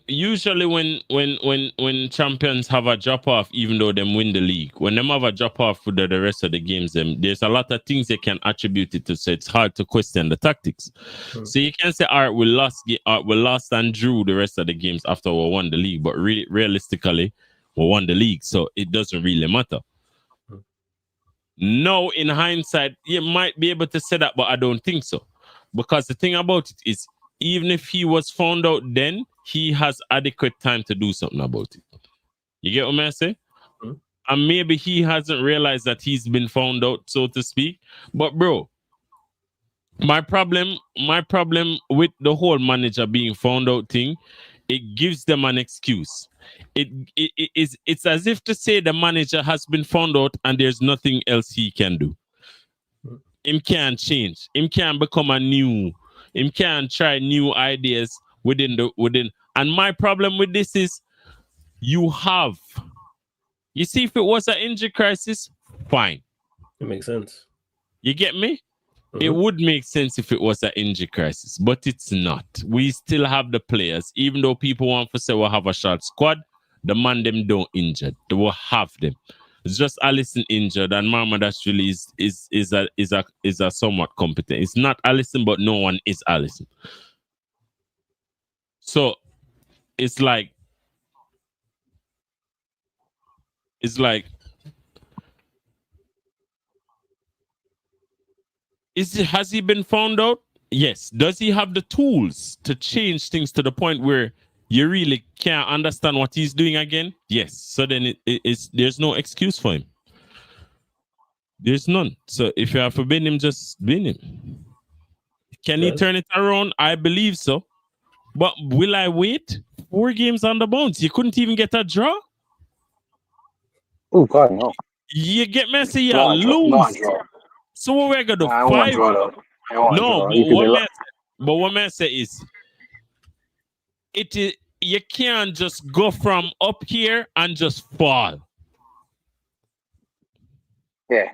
champions have a drop off, even though them win the league, when them have a drop off for the rest of the games, there's a lot of things they can attribute it to. So it's hard to question the tactics. So you can say, all right, we lost and drew the rest of the games after we won the league, but realistically, we won the league, so it doesn't really matter. No, in hindsight, you might be able to say that, but I don't think so. Because the thing about it is, even if he was found out then, he has adequate time to do something about it. You get what I'm saying? And maybe he hasn't realized that he's been found out, so to speak. But bro, my problem with the whole manager being found out thing, it gives them an excuse. It's as if to say the manager has been found out and there's nothing else he can do. Him can't change. Him can't become him can't try new ideas within. And my problem with this is you see, if it was an injury crisis, fine. It makes sense. You get me? It would make sense if it was an injury crisis, but it's not. We still have the players, even though people want to say we'll have a short squad, the man them don't injured. They will have them. It's just Alisson injured, and Mohamed actually is a somewhat competent. It's not Alisson, but no one is Alisson. So it's like has he been found out? Yes. Does he have the tools to change things to the point where you really can't understand what he's doing again? Yes. So then there's no excuse for him. There's none. So if you have forbidden him, just bin him. Can he turn it around? I believe so. But will I wait? 4 games on the bounce. You couldn't even get a draw? Oh, God, no. You get messy, you lose. So what we're going to do? 5? No, but what I say is, you can't just go from up here and just fall. Yeah.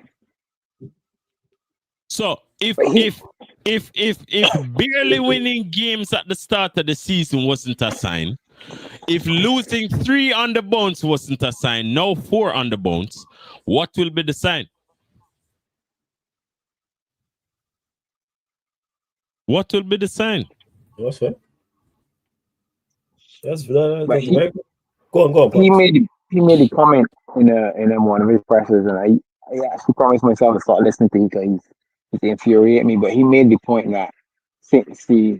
So if barely winning games at the start of the season wasn't a sign, if losing 3 on the bounce wasn't a sign, now 4 on the bounce, what will be the sign? What will be the sign? That's fair. That's right. Go on. He made a comment in one of his presses, and I actually promised myself to start listening to him because he's infuriating me. But he made the point that since the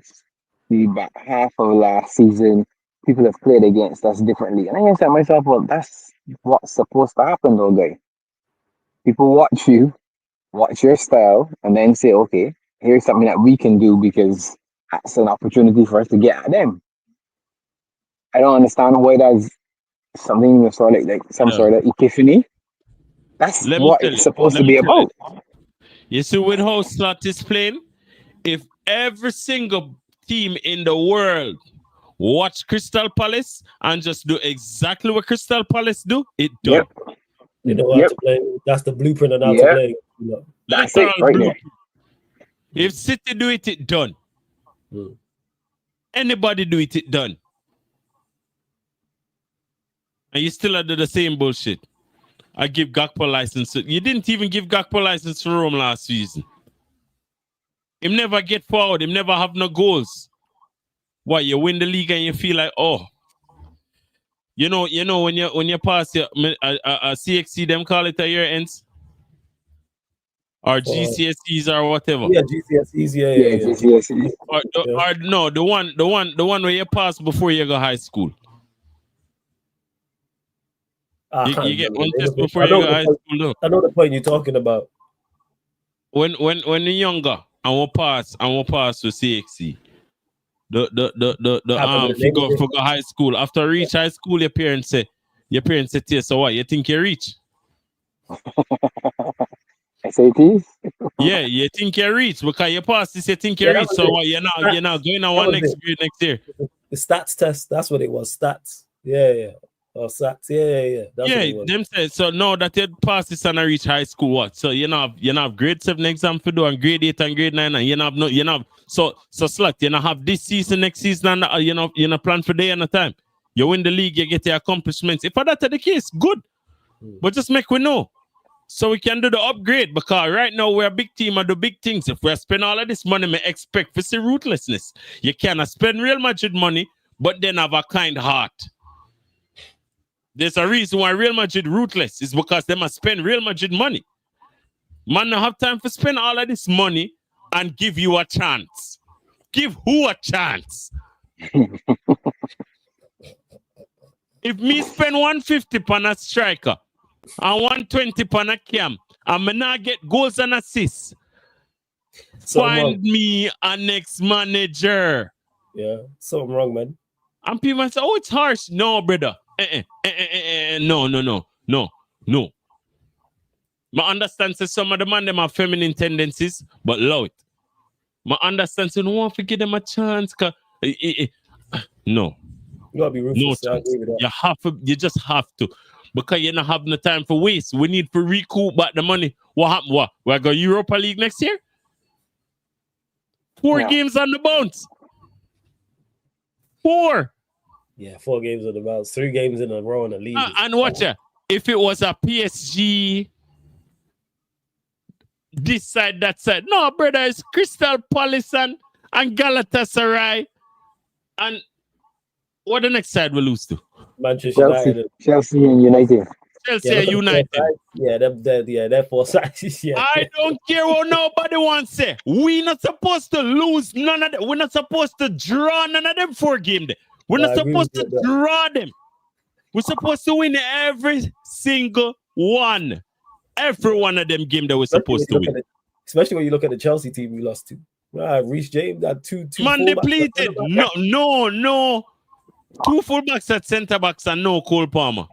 back half of last season, people have played against us differently, and I said to myself, well, that's what's supposed to happen, though, guy. People watch your style, and then say, okay, here's something that we can do because that's an opportunity for us to get at them. I don't understand why that's something sort of like some sort of epiphany. That's what it's supposed to be about. You see, with how Slot is playing, if every single team in the world watch Crystal Palace and just do exactly what Crystal Palace do, it done. Yep. You know how to play. That's the blueprint on how to play. You know. That's it right there. If City do it, it done. Anybody do it, it done. And you still do the same bullshit. I give Gakpo license. You didn't even give Gakpo license to Rome last season. Him never get forward. Him never have no goals. What, you win the league and you feel like, oh, you know when you pass your CXC, them call it a year ends or GCSEs or whatever. Yeah, GCSEs. Yeah, GCSE. Or no, the one where you pass before you go high school. You get one test before you go high school. No. I know the point you're talking about. When you're younger, I will pass to CXC. For high school. After reach high school, your parents say to you, so what? You think you reach? SATs? Yeah, you think you reach because you pass this, you think you reach. So what? You're not going on one next year. The stats test. That's what it was. Stats. Yeah. Or stats. Yeah. That's what it was. Them say so. Now that you pass this and I reach high school, what? So you have grade 7 exam for do and grade 8 and grade 9, and you have so slut. You not have this season, next season, and you know plan for day and a time. You win the league, you get your accomplishments. If that's the case, good. But just make we know. So we can do the upgrade because right now we're a big team and do big things. If we spend all of this money, we expect to see ruthlessness. You cannot spend Real Madrid money, but then have a kind heart. There's a reason why Real Madrid ruthless is because they must spend Real Madrid money. Man, don't have time to spend all of this money and give you a chance. Give who a chance? If me spend 150 on a striker and 120 on a cam, and me not get goals and assists, find me a next manager. Yeah, something wrong, man. And people say, oh, it's harsh. No, brother. No. I understand that some of the man them have feminine tendencies, but love it. I understand so no one to give them a chance. No. You gotta be ruthless. No chance. You just have to. Because you don't have no time for waste. We need to recoup back the money. What happened? What? We go Europa League next year? 4 games on the bounce. 4. Yeah, 4 games on the bounce. 3 games in a row in the league. And watch it. If it was a PSG, this side, that side. No, brother, it's Crystal Palace and Galatasaray. And what the next side we lose to? Manchester United. Chelsea and United. Chelsea and United. They're 4 sides. Yeah. I don't care what nobody wants to say. We're not supposed to lose none of them. We're not supposed to draw none of them 4 games. We're not supposed to draw them. We're supposed to win every single one. Every one of them games that we're supposed to win. Especially when you look at the Chelsea team we lost to. Reece James got two man depleted. No. 2 fullbacks at centre backs and no Cole Palmer.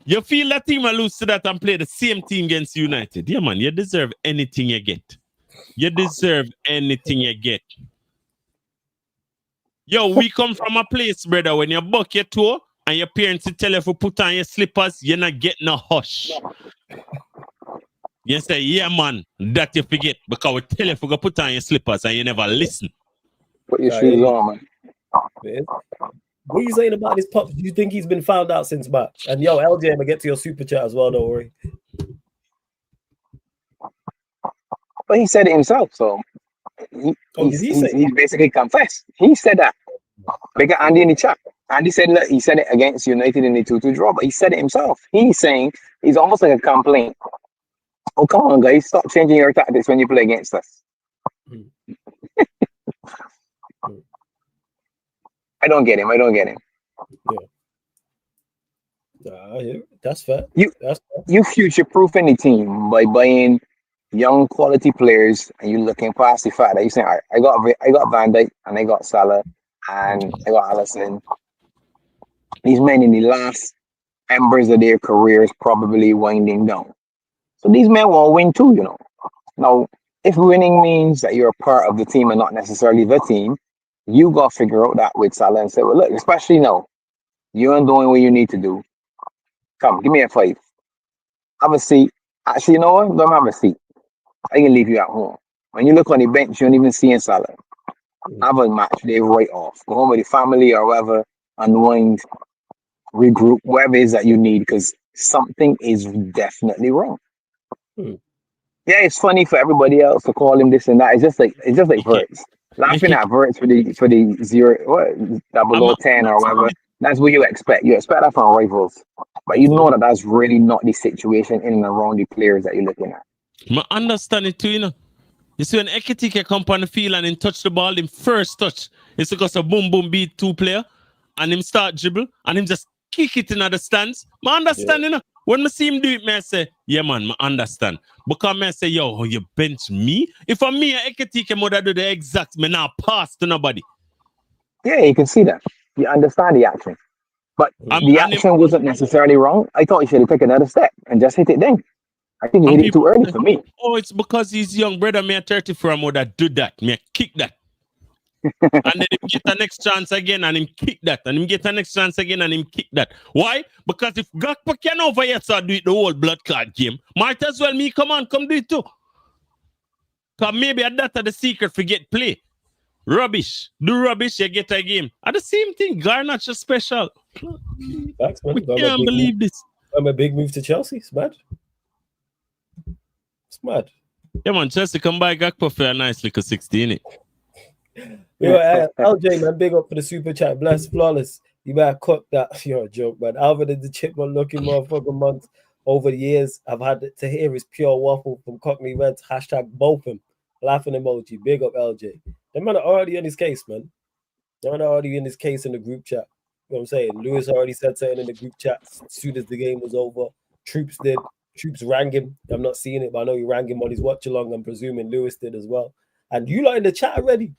You feel that team will lose to that and play the same team against United. Yeah, man, you deserve anything you get. You deserve anything you get. Yo, we come from a place, brother, when you buck your toe and your parents tell you to put on your slippers, you're not getting a hush. You say, yeah, man, that you forget because we tell you to put on your slippers and you never listen. Put your shoes on, man. What are you saying about this pup? Do you think he's been found out since March? And yo, LJ, I'm gonna get to your super chat as well, don't worry. But he said it himself, so he basically confessed. He said that. Because Andy in the chat. Andy said look, he said it against United in the 2-2 draw, but he said it himself. He's saying it's almost like a complaint. Oh, come on, guys, stop changing your tactics when you play against us. I don't get him. Yeah. That's fair. You future-proof any team by buying young quality players, and you looking past the fact that you saying, all right, I got Van Dijk and I got Salah and I got Alisson. These men in the last embers of their careers probably winding down. So these men will win too, you know. Now, if winning means that you're a part of the team and not necessarily the team, you got to figure out that with Salah and say, well, look, especially now, you ain't doing what you need to do. Come, give me a 5. Have a seat. Actually, you know what? Don't have a seat. I can leave you at home. When you look on the bench, you don't even see Salah. have a match day right off. Go home with the family or whatever, unwind, regroup, whatever it is that you need, because something is definitely wrong. Hmm. Yeah, it's funny for everybody else to call him this and that. It's just like Okay. Verts. Laughing at Verts for the zero what double I'm o a, 10 or whatever. That's what you expect. You expect that from rivals. But you know that that's really not the situation in and around the players that you're looking at. I understand it too, you know. You see when Ekitike come on the field and him touch the ball, him first touch, it's because a boom boom beat two player and him start dribble and him just kick it in the stands. I understand, you know. When I see him do it, I say, yeah man, I understand. Because I say, yo, you bench me? If I'm me, Ekitike would do the exact, me now pass to nobody. Yeah, you can see that. You understand the action. But the action wasn't necessarily wrong. I thought he should have taken another step and just hit it then. I think he hit it too early for me. Oh, it's because he's young, brother. Me a 34 more that do that. Me a kick that. And then him get the next chance again and him kick that. And him get the next chance again and him kick that. Why? Because if Gakpo can over here, so do it the whole blood card game. Might as well me come on, come do it too. Because maybe that's the secret for get play. Rubbish. Do rubbish, you get a game. And the same thing, Garnacho special. Facts, man. We can't believe this. I'm a big move to Chelsea. It's mad. It's mad. Yeah, man, Chelsea come buy Gakpo for a nice little 16. Yo, LJ, man, big up for the super chat. Bless, flawless. You better cook that. You're a joke, man. Alvin is the chipmunk looking motherfucker month. Over the years, I've had to hear his pure waffle from Cockney Reds. Hashtag both him. Laughing emoji. Big up LJ. The man are already in his case, man. The man are already in his case in the group chat. You know what I'm saying? Lewis already said something in the group chat as soon as the game was over. Troops did. Troops rang him. I'm not seeing it, but I know he rang him on his watch along. I'm presuming Lewis did as well. And you lot in the chat already.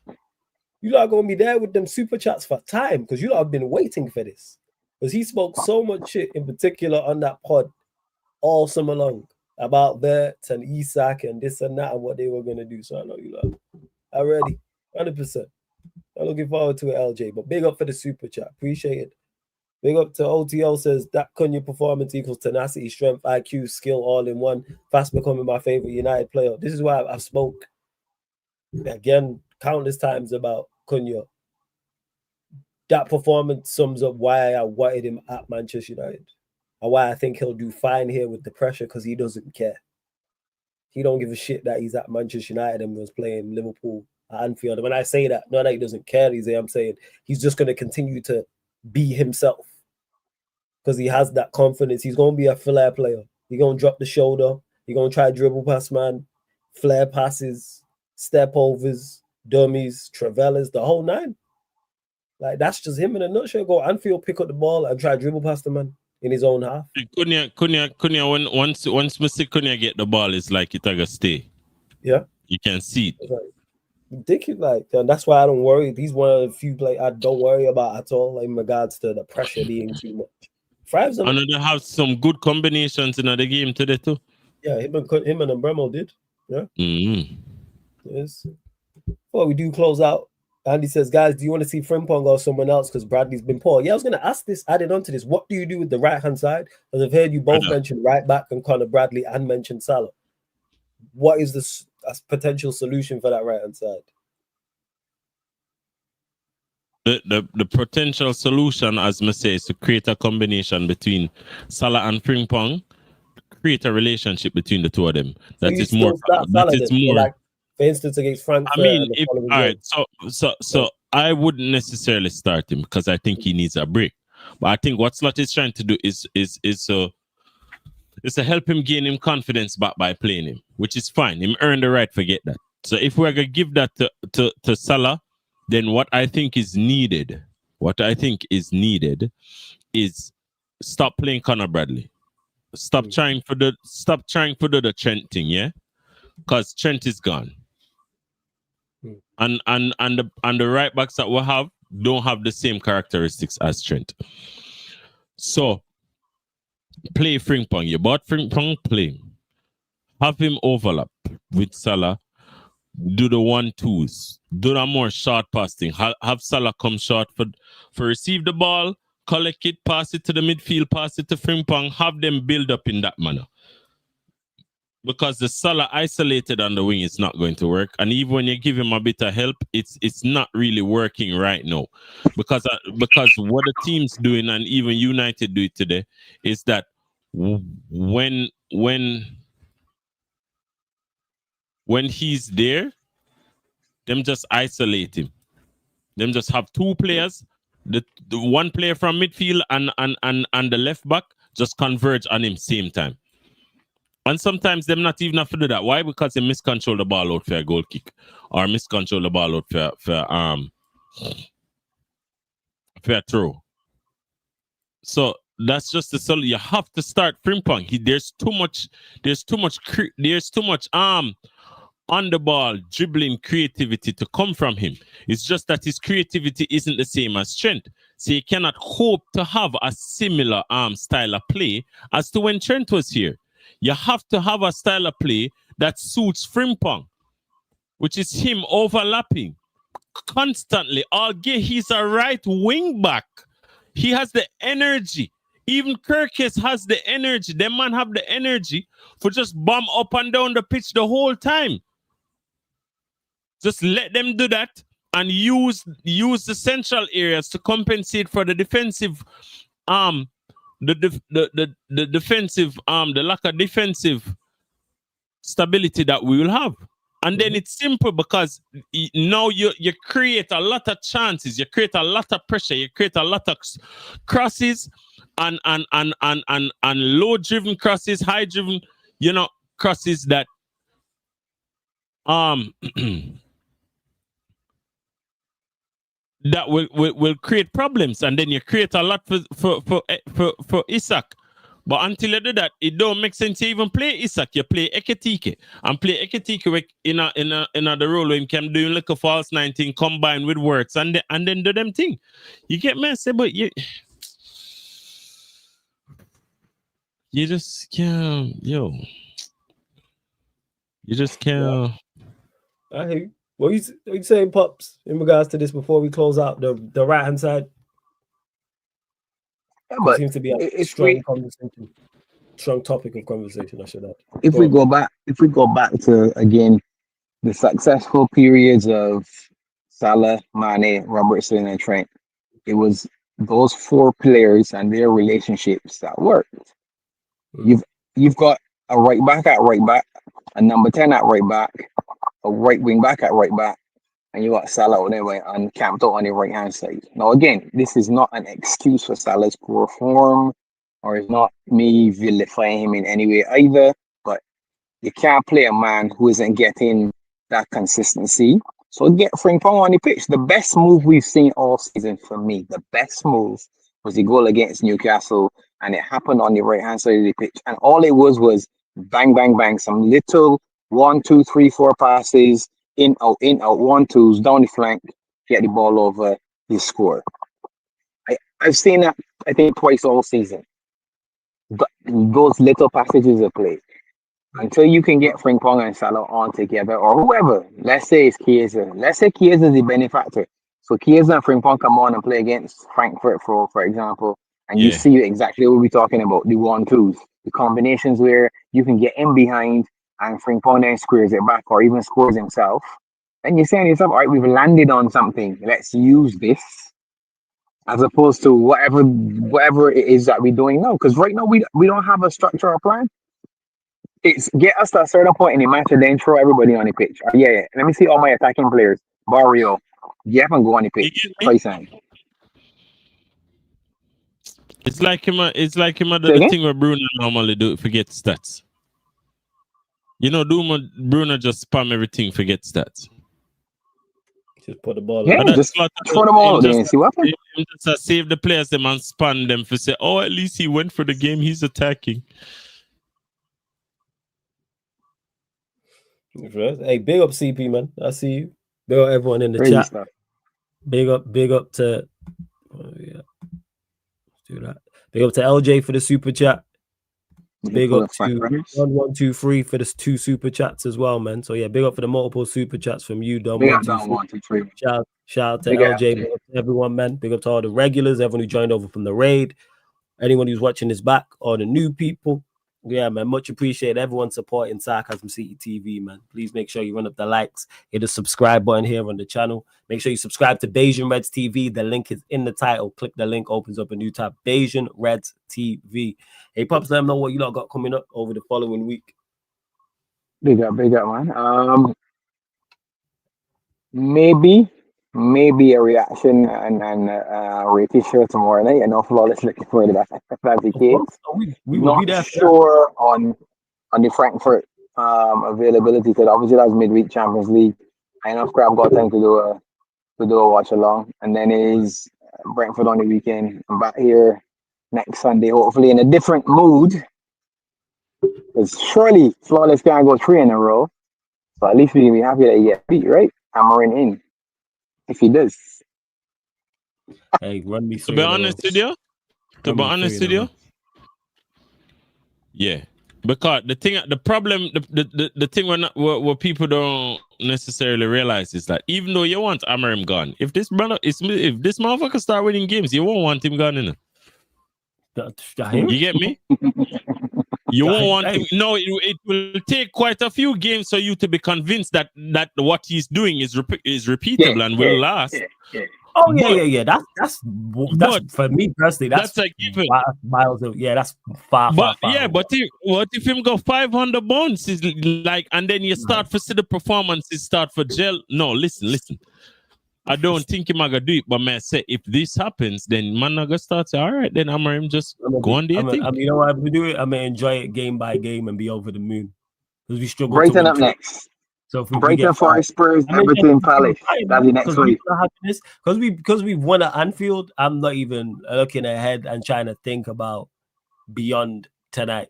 You lot are going to be there with them super chats for time because you lot have been waiting for this. Because he spoke so much shit in particular on that pod all summer long about Vert and Isak and this and that and what they were going to do. So I know you lot are ready. 100%. I'm looking forward to it, LJ. But big up for the super chat. Appreciate it. Big up to OTO says that Cunha performance equals tenacity, strength, IQ, skill, all in one. Fast becoming my favorite United player. This is why I've spoke again countless times about Cunha. That performance sums up why I wanted him at Manchester United and why I think he'll do fine here with the pressure because he doesn't care. He don't give a shit that he's at Manchester United and was playing Liverpool at Anfield. And when I say that, not that he doesn't care, I'm saying he's just going to continue to be himself because he has that confidence. He's going to be a flair player. He's going to drop the shoulder. He's going to try dribble past man, flare passes, step overs, dummies, travellas, the whole nine. Like, that's just him in a nutshell. Go Anfield, pick up the ball and try dribble past the man in his own half. Cunha, once Mr. Cunha get the ball, it's like it's gonna stay. Yeah. You can see it. Like, ridiculous. And that's why I don't worry. He's one of the few players I don't worry about at all in regards to the pressure being too much. Thrives on and they have some good combinations in the game today too. Yeah, him and Bremo did. Yeah. Mm-hmm. Yes. Before we do close out, Andy says, guys, do you want to see Frimpong or someone else? Because Bradley's been poor. Yeah, I was going to ask this, added on to this. What do you do with the right-hand side? Because I've heard you both mention right back and Conor Bradley and mention Salah. What is the potential solution for that right-hand side? The potential solution, as I say, is to create a combination between Salah and Frimpong, create a relationship between the two of them. That is more. That is more. Like, for instance, against Frankfurt. I mean, all right. So I wouldn't necessarily start him because I think he needs a break. But I think what Slot is trying to do is to help him gain him confidence back by playing him, which is fine. Him earn the right to get that. So if we're gonna give that to Salah, then what I think is needed is stop playing Conor Bradley. Stop trying for the Trent thing, yeah? Because Trent is gone. And the right backs that we have don't have the same characteristics as Trent. So play Frimpong. You bought Frimpong, play. Have him overlap with Salah. Do the 1-2s. Do the more short passing. Have Salah come short for receive the ball, collect it, pass it to the midfield, pass it to Frimpong. Have them build up in that manner. because the Salah isolated on the wing is not going to work, and even when you give him a bit of help, it's not really working right now, because what the team's doing, and even United do it today, is that when he's there, them just isolate him. Them just have two players, the one player from midfield and the left back just converge on him same time. And sometimes them not even have to do that. Why? Because they miscontrol the ball out for a goal kick, or miscontrol the ball out for a throw. So that's just the solution. You have to start Frimpong. There's too much on the ball dribbling creativity to come from him. It's just that his creativity isn't the same as Trent. So you cannot hope to have a similar style of play as to when Trent was here. You have to have a style of play that suits Frimpong, which is him overlapping constantly. He's a right wing back. He has the energy. Even Kirkes has the energy. Them man have the energy for just bomb up and down the pitch the whole time. Just let them do that and use the central areas to compensate for the defensive the defensive the lack of defensive stability that we will have. And then it's simple, because now you create a lot of chances, you create a lot of pressure, you create a lot of crosses and low driven crosses, high driven, crosses that that will create problems, and then you create a lot for Isak. But until you do that, it don't make sense to even play Isak. You play Ekitike, and play Ekitike in the role where he can do like a false 19 combined with works, and then do them thing. You get messy, but you just can't, You just can't. I hear you. What you saying, Pops, in regards to this before we close out the right hand side? Yeah, but seems to be a strong topic of conversation. I should add. If we go back to again the successful periods of Salah, Mane, Robertson, and Trent, it was those four players and their relationships that worked. You've got a right back at right back, a number 10 at right back, a right wing back at right back, and you got Salah anyway and camped out on the right hand side. Now again, this is not an excuse for Salah's poor form, or it's not me vilifying him in any way either, but you can't play a man who isn't getting that consistency. So get Frimpong on the pitch. The best move we've seen all season for me, the best move was the goal against Newcastle, and it happened on the right hand side of the pitch. And all it was bang, bang, bang, some little 1, 2, 3, 4 passes, in, out, 1-2s, down the flank, get the ball over, he score. I've seen that, I think, twice all season. But those little passages of play, until you can get Frimpong and Salah on together, or whoever, let's say it's Chiesa. Let's say Chiesa is the benefactor. So Chiesa and Frimpong come on and play against Frankfurt, for example, and you see exactly what we're talking about, the 1-2s, the combinations where you can get in behind and Frimpong then squares it back or even scores himself. And you're saying to yourself, all right, we've landed on something. Let's use this, as opposed to whatever it is that we're doing now. Because right now we don't have a structure or plan. It's get us to a certain point in the match and then throw everybody on the pitch. Yeah. Let me see all my attacking players. Barrio, get up and go on the pitch. It's like him the thing where Bruno normally do, forget stats. Bruno just spam everything, forget stats. Just put the ball. Yeah, just throw them all there and see what happens. Just save the players them and span them for say, at least he went for the game. He's attacking. Hey, big up CP, man. I see you. Big up everyone in the chat. Stuff. Big up to let's do that. Big up to LJ for the super chat. Big up to 1123 for the 2 super chats as well, man. So yeah, big up for the multiple super chats from you, Dom. Big up to 123. Shout out to LJ, big up to everyone, man. Big up to all the regulars, everyone who joined over from the raid, anyone who's watching this back, all the new people. Yeah, man. Much appreciate everyone supporting Sarcasm City TV, man. Please make sure you run up the likes, hit the subscribe button here on the channel. Make sure you subscribe to Bayesian Reds TV. The link is in the title. Click the link, opens up a new tab. Bayesian Reds TV. Hey, Pops, let them know what you lot got coming up over the following week. Big up, man. Maybe a reaction and rated show tomorrow night. I know Flawless looking forward to that. If that's the Of case. course. We will be Not there for that. sure on the Frankfurt availability because obviously that's midweek Champions League. I know Scrap got time to do a watch along, and then is Brentford on the weekend. I'm back here next Sunday, hopefully in a different mood. Because surely Flawless can't go 3 in a row. So at least we can be happy that he gets beat, right? Hammering in. If he does. Hey, run me To through. be honest with you, yeah. Because the thing, the problem, the thing what people don't necessarily realize is that even though you want Amarim gone, if this motherfucker start winning games, you won't want him gone, innit? You get me? You won't want him. No, it will take quite a few games for you to be convinced that what he's doing is repeatable and will last. Yeah. Oh yeah. That's for me personally. That's a given. Miles. That's far. But if him go 500 bonds is like, and then you start for see the performances start for gel. No, listen. I don't think him gonna do it, but man, say if this happens, then man gonna start say, all right, then I'm just go on there. You know what I'm gonna do it? I'm gonna enjoy it game by game and be over the moon because we struggle. Brighton up next. So if Brighton, Forest, Spurs, Everton, Palace. That's the next week. Because we've won at Anfield. I'm not even looking ahead and trying to think about beyond tonight.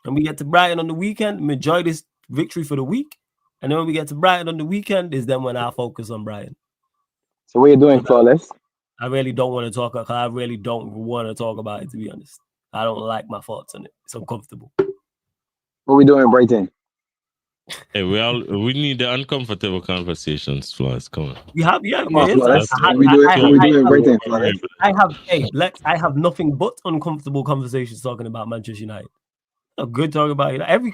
And we get to Brighton on the weekend, we enjoy this victory for the week, and then when we get to Brighton on the weekend, is then when I focus on Brighton. So what are you doing, Flawless? I really don't want to talk. I really don't want to talk about it. To be honest, I don't like my thoughts on it. It's uncomfortable. What are we doing, Brighton? Hey, we need the uncomfortable conversations, Flawless. Come on. We have, yeah. What are we doing, Brighton? I have nothing but uncomfortable conversations talking about Manchester United. Good talking about it. Every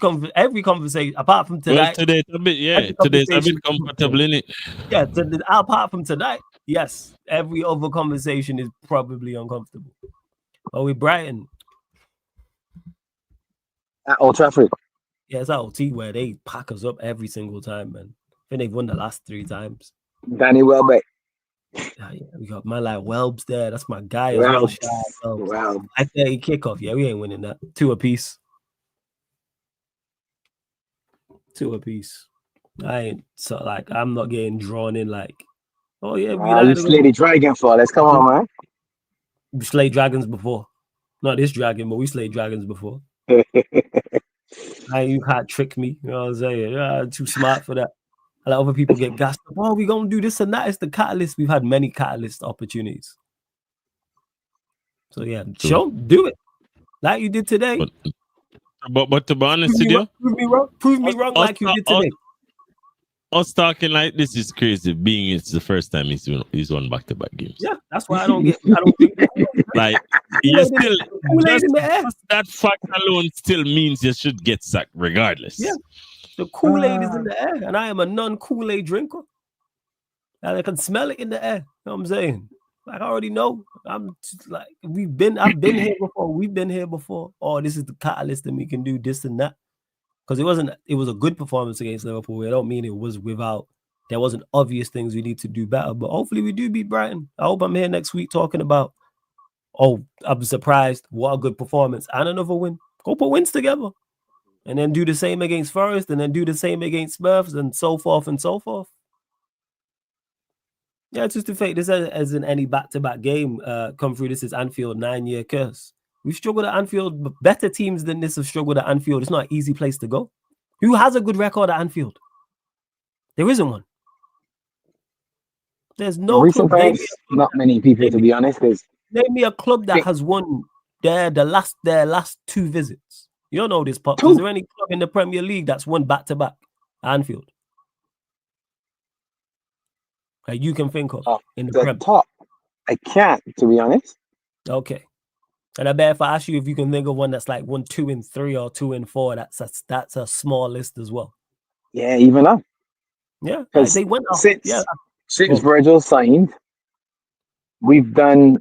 conversation apart from tonight. Well, today's a bit comfortable, innit? Yeah, apart from tonight, yes. Every other conversation is probably uncomfortable. Are we Brighton? At Old Trafford. Yeah, it's at OT where they pack us up every single time, man. I think they've won the last 3 times. Danny Welbeck. Yeah, we got my like Welbs there. That's my guy as well. Wow. I think kickoff. Yeah, we ain't winning that. 2 apiece. 2 apiece. I ain't so like I'm not getting drawn in like, oh yeah, we slayed the dragon for. Let's come on, man. We slayed dragons before. Not this dragon, but we slayed dragons before. You can't trick me. You know what I'm saying? I'm too smart for that. A lot of other people get gassed up. Oh, we gonna do this and that. It's the catalyst. We've had many catalyst opportunities. So yeah, do it like you did today. But to be honest with you, prove me wrong like you did today. Us talking like this is crazy. Being it's the first time he's won back-to-back games. Yeah, that's why I don't think like you still that fact alone still means you should get sacked regardless. Yeah, the Kool-Aid is in the air, and I am a non-Kool-Aid drinker, and I can smell it in the air. You know what I'm saying? Like I already know. I'm just like I've been here before. We've been here before. Oh, this is the catalyst, and we can do this and that. Because it was a good performance against Liverpool. I don't mean it was there wasn't obvious things we need to do better, but hopefully we do beat Brighton. I hope I'm here next week talking about, I'm surprised, what a good performance and another win. Go put wins together and then do the same against Forest and then do the same against Spurs and so forth and so forth. Yeah, it's just to fake this as in any back-to-back game come through. This is Anfield 9-year curse. We've struggled at Anfield, but better teams than this have struggled at Anfield. It's not an easy place to go. Who has a good record at Anfield? There isn't one. There's no recent times, not many people, to be honest. Name me a club that has won their last 2 visits. You don't know this, Pop. 2. Is there any club in the Premier League that's won back-to-back at Anfield? Like you can think of in the Premier. Top. I can't, to be honest. Okay. And I bet if I ask you if you can think of one that's like 1, 2, and 3 or 2 and 4, that's a small list as well. Yeah, even up. Yeah, like Because they went off. since Yeah, since Virgil signed, we've done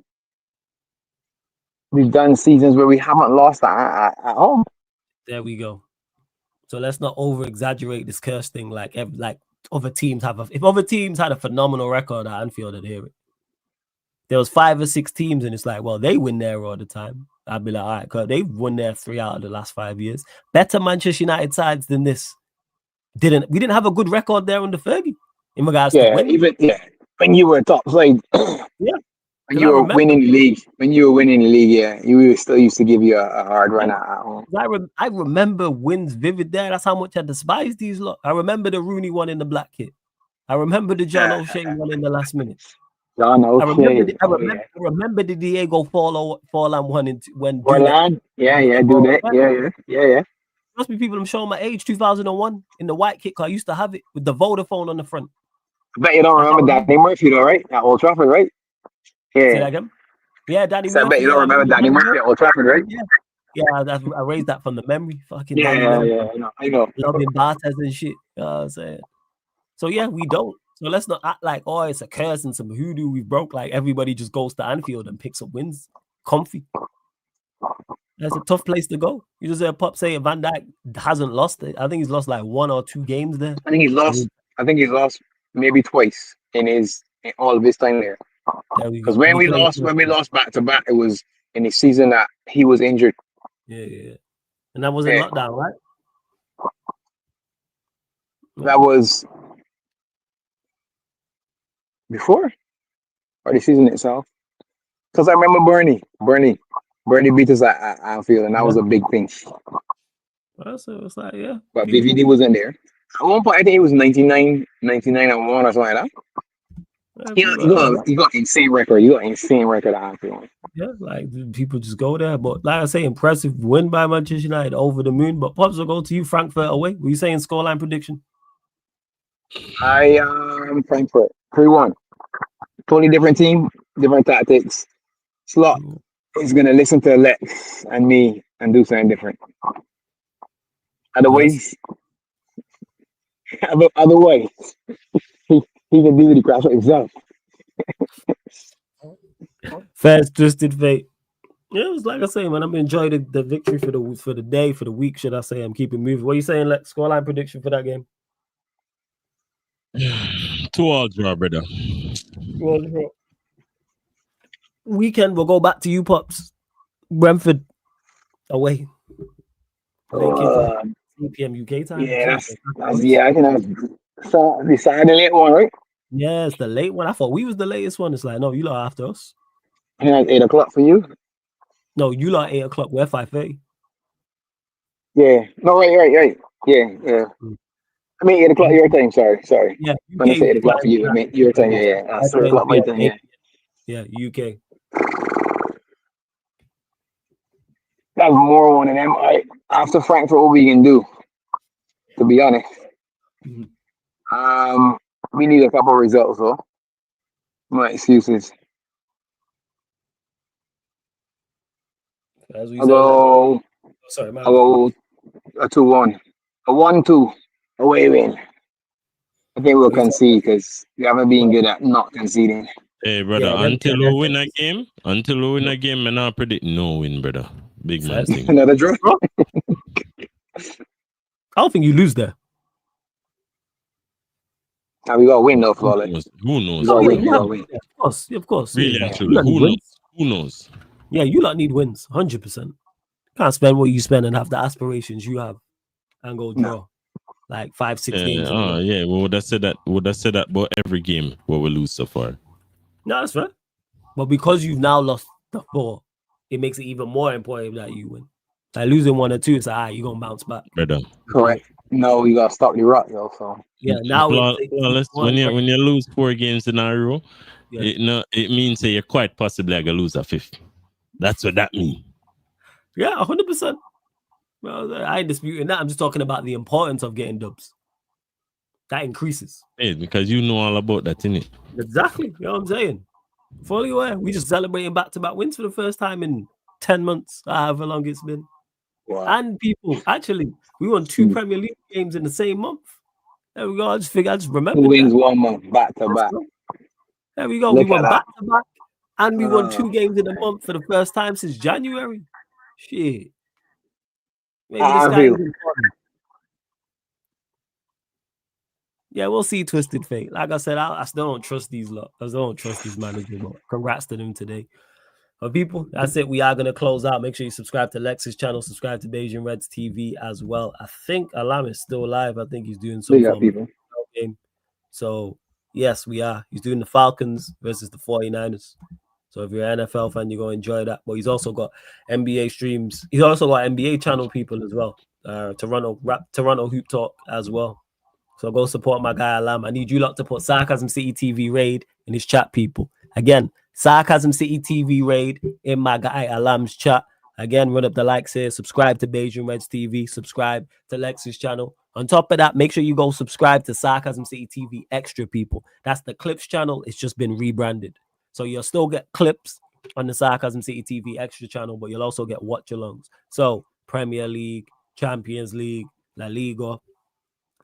seasons where we haven't lost at home. there we go. So let's not over exaggerate this curse thing. Like other teams if other teams had a phenomenal record at Anfield, I'd hear it. There was 5 or 6 teams, and it's like, well, they win there all the time. I'd be like, all right, because they've won there 3 out of the last 5 years. Better Manchester United sides than this. We didn't have a good record there under Fergie in regards to winning. When you were top side, Yeah. when you were winning the league, yeah, you still used to give you a hard run at home. I remember wins vivid there. That's how much I despise these lot. I remember the Rooney one in the black kit. I remember the John O'Shea one in the last minute. John O'Shea. I remember the Diego Forlan one when Forlan. Yeah, do that. Yeah. Must be people I'm showing my age, 2001 in the white kit car. I used to have it with the Vodafone on the front. I bet you don't remember Danny Murphy though, right? At Old Trafford, right? Yeah. Say that again? Yeah, Danny Murphy. I bet you don't remember Danny Murphy at Old Trafford, right? Yeah, I raised that from the memory. Fucking yeah. I know. Loving Bartes and shit. You know what I'm saying? So yeah, we don't. So let's not act like, oh, it's a curse and some hoodoo we broke. Like everybody just goes to Anfield and picks up wins. Comfy. That's a tough place to go. You just heard Pop say Van Dijk hasn't lost it. I think he's lost like 1 or 2 games there. I think he's lost maybe twice in all of his time there. Because when we lost back to back, it was in the season that he was injured. Yeah. And that was in lockdown, right? That was before or the season itself. Because I remember Bernie beat us at Anfield, and that was a big thing. Well, so it's like, yeah. But BVD wasn't there. At one point, I think it was 99 and 1 or something like that. You got insane record. At Anfield. Yeah, like people just go there. But like I say, impressive win by Manchester United, over the moon. But Pops, will go to you, Frankfurt away. Were you saying scoreline prediction? I Frankfurt 3-1. Totally different team, different tactics. Slot is gonna listen to Lex and me and do something different. Otherwise, he can do the crash himself. Fast twisted fate. Yeah, it was like I say, man. I'm enjoying the victory for the day, for the week, should I say? I'm keeping moving. What are you saying? Lex, scoreline prediction for that game? 2-2 draw, brother. Weekend, we'll go back to you, Pops. Brentford away. 3 p.m. UK time. Yeah, I think that's the late one, right? Yeah, it's the late one. I thought we was the latest one. It's like, no, you lot after us. And it's 8 o'clock for you. No, you lot 8 o'clock. We're 5:30. Yeah. No, right. Yeah. I mean 8 o'clock your time. Sorry. Yeah. When I say 8 o'clock for you, I mean your time. Yeah. 7 o'clock my time. Yeah. UK. That's more one of them. After Frankfurt, what we can do, to be honest. We need a couple of results, though. No excuses. As we I'll go a 2-1. A 1-2 away win. I think we'll concede because we haven't been good at not conceding. Hey, brother, until we win a game, I not predict no win, brother. Big man thing. Another draw? I don't think you lose there. Now we got to win, though, Flawless. Who knows? We got to win. Of course. Really, yeah. actually, who knows? Yeah, you lot need wins, 100%. Can't spend what you spend and have the aspirations you have and go draw like 5-6 games. Yeah, we would have said that. About every game where we lose so far. No, that's right. But because you've now lost the 4, it makes it even more important that you win. Like losing 1 or 2, it's like, you're gonna bounce back. Brother. Correct. No, you gotta stop the rot, yo. So yeah, now when you lose 4 games in a row, it means that you're quite possibly gonna lose a 5th. That's what that means. Yeah, 100%. Well, I ain't disputing that. I'm just talking about the importance of getting dubs. That increases. Hey, because you know all about that, innit? Exactly. You know what I'm saying? Fully aware. We just celebrating back-to-back wins for the first time in 10 months, however long it's been. Wow. And people, actually, we won 2 Premier League games in the same month. There we go. I just remembered 2 wins, that. 1 month, back to Let's back. go. There we go. Look We at won that. back to back, and we won 2 Uh. games in a month for the first time since January. Shit. Maybe How the I sky feel. isn't falling. Yeah, we'll see. Twisted Fate. Like I said, I still don't trust these lot. I still don't trust these managers. But congrats to them today. But people, that's it. We are going to close out. Make sure you subscribe to Lex's channel. Subscribe to Beijing Reds TV as well. I think Alam is still live. I think he's doing some Big up, form people. of game. So, yes, we are. He's doing the Falcons versus the 49ers. So if you're an NFL fan, you're going to enjoy that. But he's also got NBA streams. He's also got NBA channel people as well. Toronto Hoop Talk as well. So go support my guy Alam. I need you lot to put Sarcasm City TV Raid in his chat, people. Again, Sarcasm City TV Raid in my guy Alam's chat. Again, run up the likes here. Subscribe to Beijing Reds TV. Subscribe to Lex's channel. On top of that, make sure you go subscribe to Sarcasm City TV Extra, people. That's the Clips channel. It's just been rebranded. So you'll still get clips on the Sarcasm City TV Extra channel, but you'll also get watch-alongs. So Premier League, Champions League, La Liga,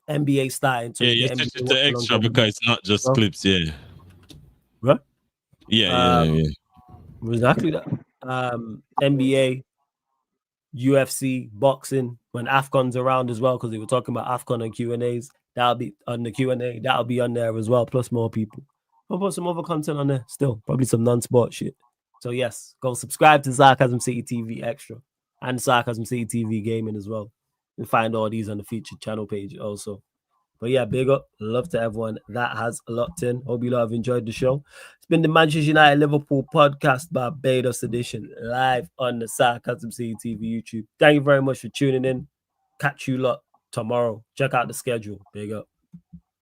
NBA starting. So yeah, you you get switch NBA it to watch-alongs extra every because it's not just Well, clips. Yeah, Right? yeah. Exactly that. NBA, UFC, boxing, when AFCON's around as well, because they were talking about AFCON and Q&As. That'll be on the Q&A. That'll be on there as well, plus more people. I'll put some other content on there still, probably some non-sport shit. So yes, go subscribe to Sarcasm City TV Extra and Sarcasm City TV Gaming as well. You'll find all these on the featured channel page also. But yeah, big up. Love to everyone that has locked in. Hope you lot have enjoyed the show. It's been the Manchester United Liverpool podcast Barbados edition, live on the Sarcasm City TV YouTube. Thank you very much for tuning in. Catch you lot tomorrow. Check out the schedule. Big up.